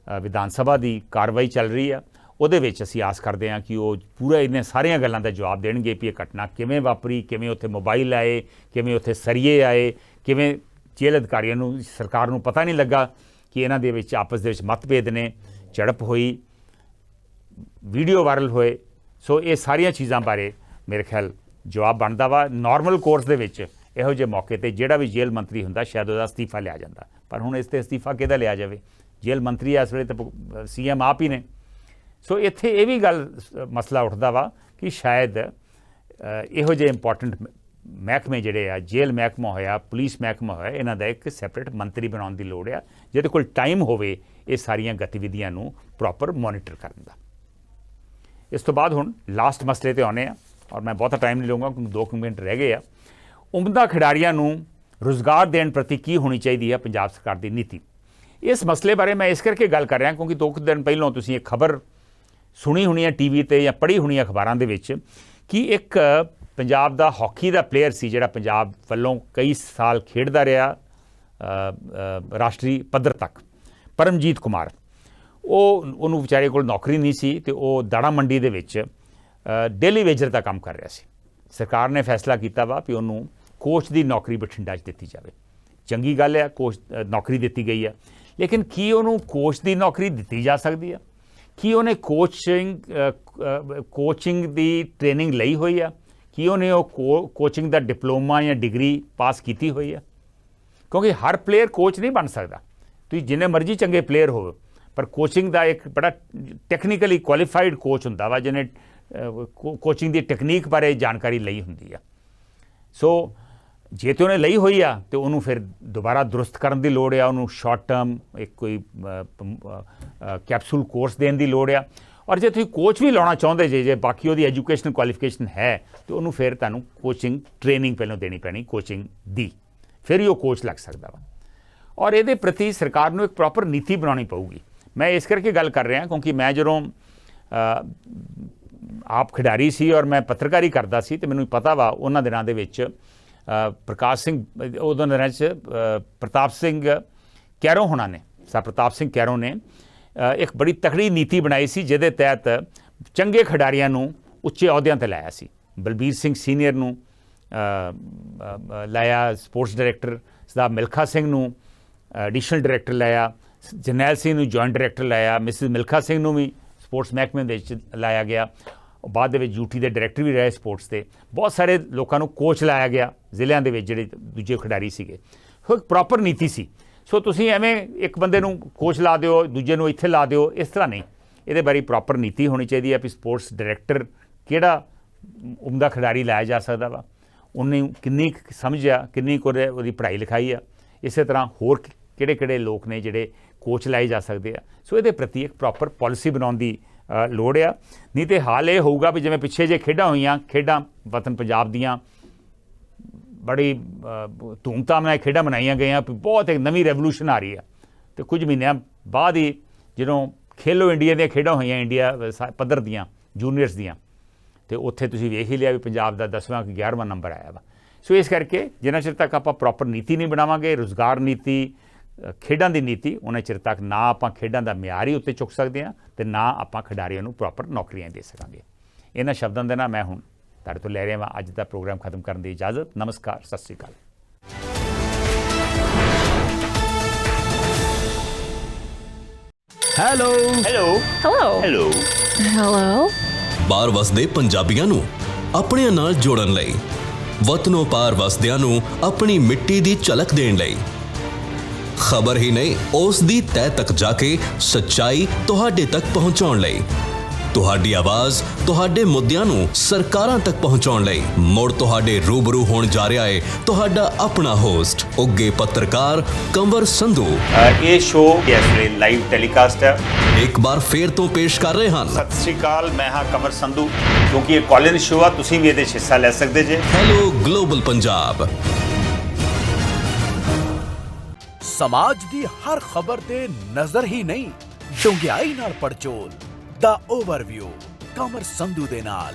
ਵਿਧਾਨ ਸਭਾ ਦੀ ਕਾਰਵਾਈ ਚੱਲ ਰਹੀ ਆ, ਉਹਦੇ ਵਿੱਚ ਅਸੀਂ ਆਸ ਕਰਦੇ ਹਾਂ ਕਿ ਉਹ ਪੂਰਾ ਇਹਨਾਂ ਸਾਰੀਆਂ ਗੱਲਾਂ ਦਾ ਜਵਾਬ ਦੇਣਗੇ ਵੀ ਇਹ ਘਟਨਾ ਕਿਵੇਂ ਵਾਪਰੀ, ਕਿਵੇਂ ਉੱਥੇ ਮੋਬਾਈਲ ਆਏ, ਕਿਵੇਂ ਉੱਥੇ ਸਰੀਏ ਆਏ, ਕਿਵੇਂ ਜੇਲ੍ਹ ਅਧਿਕਾਰੀਆਂ ਨੂੰ ਸਰਕਾਰ ਨੂੰ ਪਤਾ ਨਹੀਂ ਲੱਗਾ ਕਿ ਇਹਨਾਂ ਦੇ ਵਿੱਚ ਆਪਸ ਦੇ ਵਿੱਚ ਮਤਭੇਦ ਨੇ, ਝੜਪ ਹੋਈ, ਵੀਡੀਓ ਵਾਇਰਲ ਹੋਏ। ਸੋ ਇਹ ਸਾਰੀਆਂ ਚੀਜ਼ਾਂ ਬਾਰੇ ਮੇਰੇ ਖਿਆਲ ਜਵਾਬ ਬਣਦਾ ਵਾ। ਨਾਰਮਲ ਕੋਰਸ ਦੇ ਵਿੱਚ ਇਹੋ ਜਿਹੇ ਮੌਕੇ ਤੇ ਜਿਹੜਾ ਵੀ ਜੇਲ੍ਹ ਮੰਤਰੀ ਹੁੰਦਾ ਸ਼ਾਇਦ ਉਹਦਾ ਅਸਤੀਫਾ ਲਿਆ ਜਾਂਦਾ, ਪਰ ਹੁਣ ਇਸ ਤੇ ਅਸਤੀਫਾ ਕਿਹਦਾ ਲਿਆ ਜਾਵੇ? ਜੇਲ੍ਹ ਮੰਤਰੀ ਇਸ ਵੇਲੇ ਤਾਂ CM ਆਪ ਹੀ ਨੇ। ਸੋ ਇੱਥੇ ਇਹ ਵੀ ਗੱਲ ਮਸਲਾ ਉੱਠਦਾ ਵਾ ਕਿ ਸ਼ਾਇਦ ਇਹੋ ਜਿਹੇ ਇੰਪੋਰਟੈਂਟ ਮਹਿਕਮੇ ਜਿਹੜੇ ਆ, ਜੇਲ੍ਹ ਮਹਿਕਮਾ ਹੋਇਆ, ਪੁਲਿਸ ਮਹਿਕਮਾ ਹੋਇਆ, ਇਹਨਾਂ ਦਾ ਇੱਕ ਸੈਪਰੇਟ ਮੰਤਰੀ ਬਣਾਉਣ ਦੀ ਲੋੜ ਆ ਜਿਹਦੇ ਕੋਲ ਟਾਈਮ ਹੋਵੇ ਇਹ ਸਾਰੀਆਂ ਗਤੀਵਿਧੀਆਂ ਨੂੰ ਪ੍ਰੋਪਰ ਮੋਨੀਟਰ ਕਰਨ ਦਾ। ਇਸ ਤੋਂ ਬਾਅਦ ਹੁਣ ਲਾਸਟ ਮਸਲੇ ਤੇ ਆਉਂਦੇ ਆ ਔਰ ਮੈਂ ਬਹੁਤਾ ਟਾਈਮ ਨਹੀਂ ਲਊਂਗਾ ਕਿਉਂਕਿ 2 ਮਿੰਟ ਰਹਿ ਗਏ ਆ। ਉਮਦਾ ਖਿਡਾਰੀਆਂ ਨੂੰ ਰੁਜ਼ਗਾਰ ਦੇਣ ਪ੍ਰਤੀ ਕੀ ਹੋਣੀ ਚਾਹੀਦੀ ਹੈ ਪੰਜਾਬ ਸਰਕਾਰ ਦੀ ਨੀਤੀ? ਇਸ ਮਸਲੇ ਬਾਰੇ ਮੈਂ ਇਸ ਕਰਕੇ ਗੱਲ ਕਰ ਰਿਹਾ ਕਿਉਂਕਿ 2 ਦਿਨ ਪਹਿਲਾਂ ਤੁਸੀਂ ਇੱਕ ਖਬਰ ਸੁਣੀ ਹੋਣੀ ਹੈ TV ਤੇ ਜਾਂ ਪੜ੍ਹੀ ਹੋਣੀ ਅਖਬਾਰਾਂ ਦੇ ਵਿੱਚ ਕਿ ਇੱਕ ਪੰਜਾਬ ਦਾ ਹਾਕੀ ਦਾ ਪਲੇਅਰ ਸੀ ਜਿਹੜਾ ਪੰਜਾਬ ਵੱਲੋਂ ਕਈ ਸਾਲ ਖੇਡਦਾ ਰਿਹਾ ਰਾਸ਼ਟਰੀ ਪੱਧਰ ਤੱਕ, ਪਰਮਜੀਤ ਕੁਮਾਰ। ਉਹਨੂੰ ਵਿਚਾਰੇ ਕੋਲ ਨੌਕਰੀ ਨਹੀਂ ਸੀ ਤੇ ਉਹ ਦਾਣਾ ਮੰਡੀ ਦੇ ਵਿੱਚ ਡੇਲੀ ਵੇਜਰ ਦਾ ਕੰਮ ਕਰ ਰਿਹਾ ਸੀ। ਸਰਕਾਰ ਨੇ ਫੈਸਲਾ ਕੀਤਾ ਵਾ ਵੀ ਉਹਨੂੰ ਕੋਚ ਦੀ ਨੌਕਰੀ ਬਠਿੰਡਾ 'ਚ ਦਿੱਤੀ ਜਾਵੇ। ਚੰਗੀ ਗੱਲ ਹੈ, ਕੋਚ ਨੌਕਰੀ ਦਿੱਤੀ ਗਈ ਹੈ, ਲੇਕਿਨ ਕੀ ਉਹਨੂੰ ਕੋਚ ਦੀ ਨੌਕਰੀ ਦਿੱਤੀ ਜਾ ਸਕਦੀ ਹੈ? ਕੀ ਉਹਨੇ ਕੋਚਿੰਗ ਦੀ ਟ੍ਰੇਨਿੰਗ ਲਈ ਹੋਈ ਆ? ਕੀ ਉਹਨੇ ਉਹ ਕੋਚਿੰਗ ਦਾ ਡਿਪਲੋਮਾ ਜਾਂ ਡਿਗਰੀ ਪਾਸ ਕੀਤੀ ਹੋਈ ਆ? ਕਿਉਂਕਿ ਹਰ ਪਲੇਅਰ ਕੋਚ ਨਹੀਂ ਬਣ ਸਕਦਾ। ਤੁਸੀਂ ਜਿੰਨੇ ਮਰਜ਼ੀ ਚੰਗੇ ਪਲੇਅਰ ਹੋਵੇ, ਪਰ ਕੋਚਿੰਗ ਦਾ ਇੱਕ ਬੜਾ ਟੈਕਨੀਕਲੀ ਕੁਆਲੀਫਾਈਡ ਕੋਚ ਹੁੰਦਾ ਵਾ, ਜਿਹਨੇ ਕੋਚਿੰਗ ਦੀ ਟੈਕਨੀਕ ਬਾਰੇ ਜਾਣਕਾਰੀ ਲਈ ਹੁੰਦੀ ਆ। ਸੋ ਜੇ ਤਾਂ ਉਹਨੇ ਲਈ ਹੋਈ ਆ ਤੇ ਉਹਨੂੰ ਫਿਰ ਦੁਬਾਰਾ ਦਰੁਸਤ ਕਰਨ ਦੀ ਲੋੜ ਆ, ਉਹਨੂੰ ਸ਼ਾਰਟ ਟਰਮ ਇੱਕ ਕੋਈ ਕੈਪਸੂਲ ਕੋਰਸ ਦੇਣ ਦੀ ਲੋੜ ਆ। ਔਰ ਜੇ ਤੁਸੀਂ ਕੋਚ ਵੀ ਲਾਉਣਾ ਚਾਹੁੰਦੇ ਜੇ ਬਾਕੀ ਉਹਦੀ ਐਜੂਕੇਸ਼ਨ ਕੁਆਲੀਫਿਕੇਸ਼ਨ ਹੈ, ਤਾਂ ਉਹਨੂੰ ਫਿਰ ਤੁਹਾਨੂੰ ਕੋਚਿੰਗ ਟ੍ਰੇਨਿੰਗ ਪਹਿਲਾਂ ਦੇਣੀ ਪੈਣੀ ਕੋਚਿੰਗ ਦੀ, ਫਿਰ ਹੀ ਉਹ ਕੋਚ ਲੱਗ ਸਕਦਾ ਵਾ। ਔਰ ਇਹਦੇ ਪ੍ਰਤੀ ਸਰਕਾਰ ਨੂੰ ਇੱਕ ਪ੍ਰੋਪਰ ਨੀਤੀ ਬਣਾਉਣੀ ਪਊਗੀ। ਮੈਂ ਇਸ ਕਰਕੇ ਗੱਲ ਕਰ ਰਿਹਾ ਕਿਉਂਕਿ ਮੈਂ ਜਦੋਂ ਆਪ ਖਿਡਾਰੀ ਸੀ ਔਰ ਮੈਂ ਪੱਤਰਕਾਰੀ ਕਰਦਾ ਸੀ, ਤੇ ਮੈਨੂੰ ਪਤਾ ਵਾ ਉਹਨਾਂ ਦਿਨਾਂ ਦੇ ਵਿੱਚ ਉਦੋਂ ਦਿਨਾਂ 'ਚ ਪ੍ਰਤਾਪ ਸਿੰਘ ਕੈਰੋਂ ਹੋਣਾ ਨੇ, ਸਰ ਪ੍ਰਤਾਪ ਸਿੰਘ ਕੈਰੋਂ ਨੇ ਇੱਕ ਬੜੀ ਤਕੜੀ ਨੀਤੀ ਬਣਾਈ ਸੀ, ਜਿਹਦੇ ਤਹਿਤ ਚੰਗੇ ਖਿਡਾਰੀਆਂ ਨੂੰ ਉੱਚੇ ਅਹੁਦਿਆਂ 'ਤੇ ਲਾਇਆ ਸੀ। ਬਲਬੀਰ ਸਿੰਘ ਸੀਨੀਅਰ ਨੂੰ ਲਾਇਆ ਸਪੋਰਟਸ ਡਾਇਰੈਕਟਰ, ਸਰਦਾਰ ਮਿਲਖਾ ਸਿੰਘ ਨੂੰ ਐਡੀਸ਼ਨਲ ਡਾਇਰੈਕਟਰ ਲਾਇਆ, ਜਰਨੈਲ ਸਿੰਘ ਨੂੰ ਜੁਆਇੰਟ ਡਾਇਰੈਕਟਰ ਲਾਇਆ, ਮਿਸਿਸ ਮਿਲਖਾ ਸਿੰਘ ਨੂੰ ਵੀ ਸਪੋਰਟਸ ਮਹਿਕਮੇ ਦੇ ਵਿੱਚ ਲਾਇਆ ਗਿਆ। ਬਾਅਦ ਦੇ ਵਿੱਚ ਯੂਟੀ ਦੇ ਡਾਇਰੈਕਟਰ ਵੀ ਰਹੇ ਸਪੋਰਟਸ ਦੇ। ਬਹੁਤ ਸਾਰੇ ਲੋਕਾਂ ਨੂੰ ਕੋਚ ਲਾਇਆ ਗਿਆ ਜ਼ਿਲ੍ਹਿਆਂ ਦੇ ਵਿੱਚ, ਜਿਹੜੇ ਦੂਜੇ ਖਿਡਾਰੀ ਸੀਗੇ। ਸੋ ਇੱਕ ਪ੍ਰੋਪਰ ਨੀਤੀ ਸੀ। ਸੋ ਤੁਸੀਂ ਐਵੇਂ ਇੱਕ ਬੰਦੇ ਨੂੰ ਕੋਚ ਲਾ ਦਿਓ, ਦੂਜੇ ਨੂੰ ਇੱਥੇ ਲਾ ਦਿਓ, ਇਸ ਤਰ੍ਹਾਂ ਨਹੀਂ। ਇਹਦੇ ਬਾਰੇ ਪ੍ਰੋਪਰ ਨੀਤੀ ਹੋਣੀ ਚਾਹੀਦੀ ਹੈ ਵੀ ਸਪੋਰਟਸ ਡਾਇਰੈਕਟਰ ਕਿਹੜਾ ਉਮਦਾ ਖਿਡਾਰੀ ਲਾਇਆ ਜਾ ਸਕਦਾ ਵਾ, ਉਹਨੇ ਕਿੰਨੀ ਸਮਝ ਆ, ਕਿੰਨੀ ਕੁ ਉਹਦੀ ਪੜ੍ਹਾਈ ਲਿਖਾਈ ਆ। ਇਸੇ ਤਰ੍ਹਾਂ ਹੋਰ ਕਿਹੜੇ ਲੋਕ ਨੇ ਜਿਹੜੇ ਕੋਚ ਲਾਏ ਜਾ ਸਕਦੇ ਆ। ਸੋ ਇਹਦੇ ਪ੍ਰਤੀ ਇੱਕ ਪ੍ਰੋਪਰ ਪਾਲਿਸੀ ਬਣਾਉਣ ਦੀ ਲੋੜ ਆ। ਨਹੀਂ ਤਾਂ ਹਾਲ ਇਹ ਹੋਊਗਾ ਵੀ ਜਿਵੇਂ ਪਿੱਛੇ ਜੇ ਖੇਡਾਂ ਹੋਈਆਂ, ਖੇਡਾਂ ਵਤਨ ਪੰਜਾਬ ਦੀਆਂ ਬੜੀ ਧੂਮਧਾਮ ਨਾਲ ਖੇਡਾਂ ਮਨਾਈਆਂ ਗਈਆਂ, ਬਹੁਤ ਇੱਕ ਨਵੀਂ ਰੈਵੋਲੂਸ਼ਨ ਆ ਰਹੀ ਆ। ਅਤੇ ਕੁਝ ਮਹੀਨਿਆਂ ਬਾਅਦ ਹੀ ਜਦੋਂ ਖੇਲੋ ਇੰਡੀਆ ਦੀਆਂ ਖੇਡਾਂ ਹੋਈਆਂ, ਇੰਡੀਆ ਪੱਧਰ ਦੀਆਂ ਜੂਨੀਅਰਸ ਦੀਆਂ, ਅਤੇ ਉੱਥੇ ਤੁਸੀਂ ਵੇਖ ਹੀ ਲਿਆ ਵੀ ਪੰਜਾਬ ਦਾ 10ਵਾਂ 11ਵਾਂ ਨੰਬਰ ਆਇਆ ਵਾ। ਸੋ ਇਸ ਕਰਕੇ ਜਿੰਨਾ ਚਿਰ ਤੱਕ ਆਪਾਂ ਪ੍ਰੋਪਰ ਨੀਤੀ ਨਹੀਂ ਬਣਾਵਾਂਗੇ, ਰੁਜ਼ਗਾਰ ਨੀਤੀ, ਖੇਡਾਂ ਦੀ ਨੀਤੀ, ਉਹਨਾਂ ਚਿਰ ਤੱਕ ਨਾ ਆਪਾਂ ਖੇਡਾਂ ਦਾ ਮਿਆਰ ਹੀ ਉੱਤੇ ਚੁੱਕ ਸਕਦੇ ਹਾਂ ਅਤੇ ਨਾ ਆਪਾਂ ਖਿਡਾਰੀਆਂ ਨੂੰ ਪ੍ਰੋਪਰ ਨੌਕਰੀਆਂ ਦੇ ਸਕਾਂਗੇ। ਇਹਨਾਂ ਸ਼ਬਦਾਂ ਦੇ ਨਾਲ ਮੈਂ ਹੁਣ ਤੁਹਾਡੇ ਤੋਂ ਲੈ ਰਿਹਾ ਵਾਂ ਅੱਜ ਦਾ ਪ੍ਰੋਗਰਾਮ ਖਤਮ ਕਰਨ ਦੀ ਇਜਾਜ਼ਤ। ਨਮਸਕਾਰ, ਸਤਿ ਸ਼੍ਰੀ ਅਕਾਲ। Hello hello Hello. Hello Hello. ਬਾਹਰ ਵਸਦੇ ਪੰਜਾਬੀਆਂ ਨੂੰ ਆਪਣਿਆਂ ਨਾਲ ਜੋੜਨ ਲਈ, ਵਤਨੋਂ ਪਾਰ ਵਸਦਿਆਂ ਨੂੰ ਆਪਣੀ ਮਿੱਟੀ ਦੀ ਝਲਕ ਦੇਣ ਲਈ, ਖਬਰ ਹੀ ਨਹੀਂ ਉਸ ਦੀ ਤਹਿ ਤੱਕ ਜਾ ਕੇ ਸੱਚਾਈ ਤੁਹਾਡੇ ਤੱਕ ਪਹੁੰਚਾਉਣ ਲਈ, ਤੁਹਾਡੀ ਆਵਾਜ਼ ਤੁਹਾਡੇ ਮੁੱਦਿਆਂ ਨੂੰ ਸਰਕਾਰਾਂ ਤੱਕ ਪਹੁੰਚਾਉਣ ਲਈ ਮੁੜ ਤੁਹਾਡੇ ਰੂਬਰੂ ਹੋਣ ਜਾ ਰਿਹਾ ਹੈ ਤੁਹਾਡਾ ਆਪਣਾ ਹੋਸਟ, ਉੱਗੇ ਪੱਤਰਕਾਰ ਕੰਵਰ ਸੰਧੂ। ਇਹ ਸ਼ੋਅ ਇਸ ਵੇਲੇ ਲਾਈਵ ਟੈਲੀਕਾਸਟ ਹੈ। ਇੱਕ ਵਾਰ ਫੇਰ ਤੋਂ ਪੇਸ਼ ਕਰ ਰਹੇ ਹਨ। ਸਤਿ ਸ਼੍ਰੀ ਅਕਾਲ, ਮੈਂ ਹਾਂ ਕੰਵਰ ਸੰਧੂ। ਕਿਉਂਕਿ ਇਹ ਕਾਲ-ਇਨ ਸ਼ੋਅ ਆ, ਤੁਸੀਂ ਵੀ ਇਹਦੇ 'ਚ ਹਿੱਸਾ ਲੈ ਸਕਦੇ ਜੇ। Hello global Punjab. ਸਮਾਜ ਦੀ ਹਰ ਖਬਰ ਤੇ ਨਜ਼ਰ ਹੀ ਨਹੀਂ, ਡੂੰਘਾਈ ਨਾਲ ਪੜਚੋਲ ਦਾ ਓਵਰਵਿਊ ਕੰਵਰ ਸੰਧੂ ਦੇ ਨਾਲ।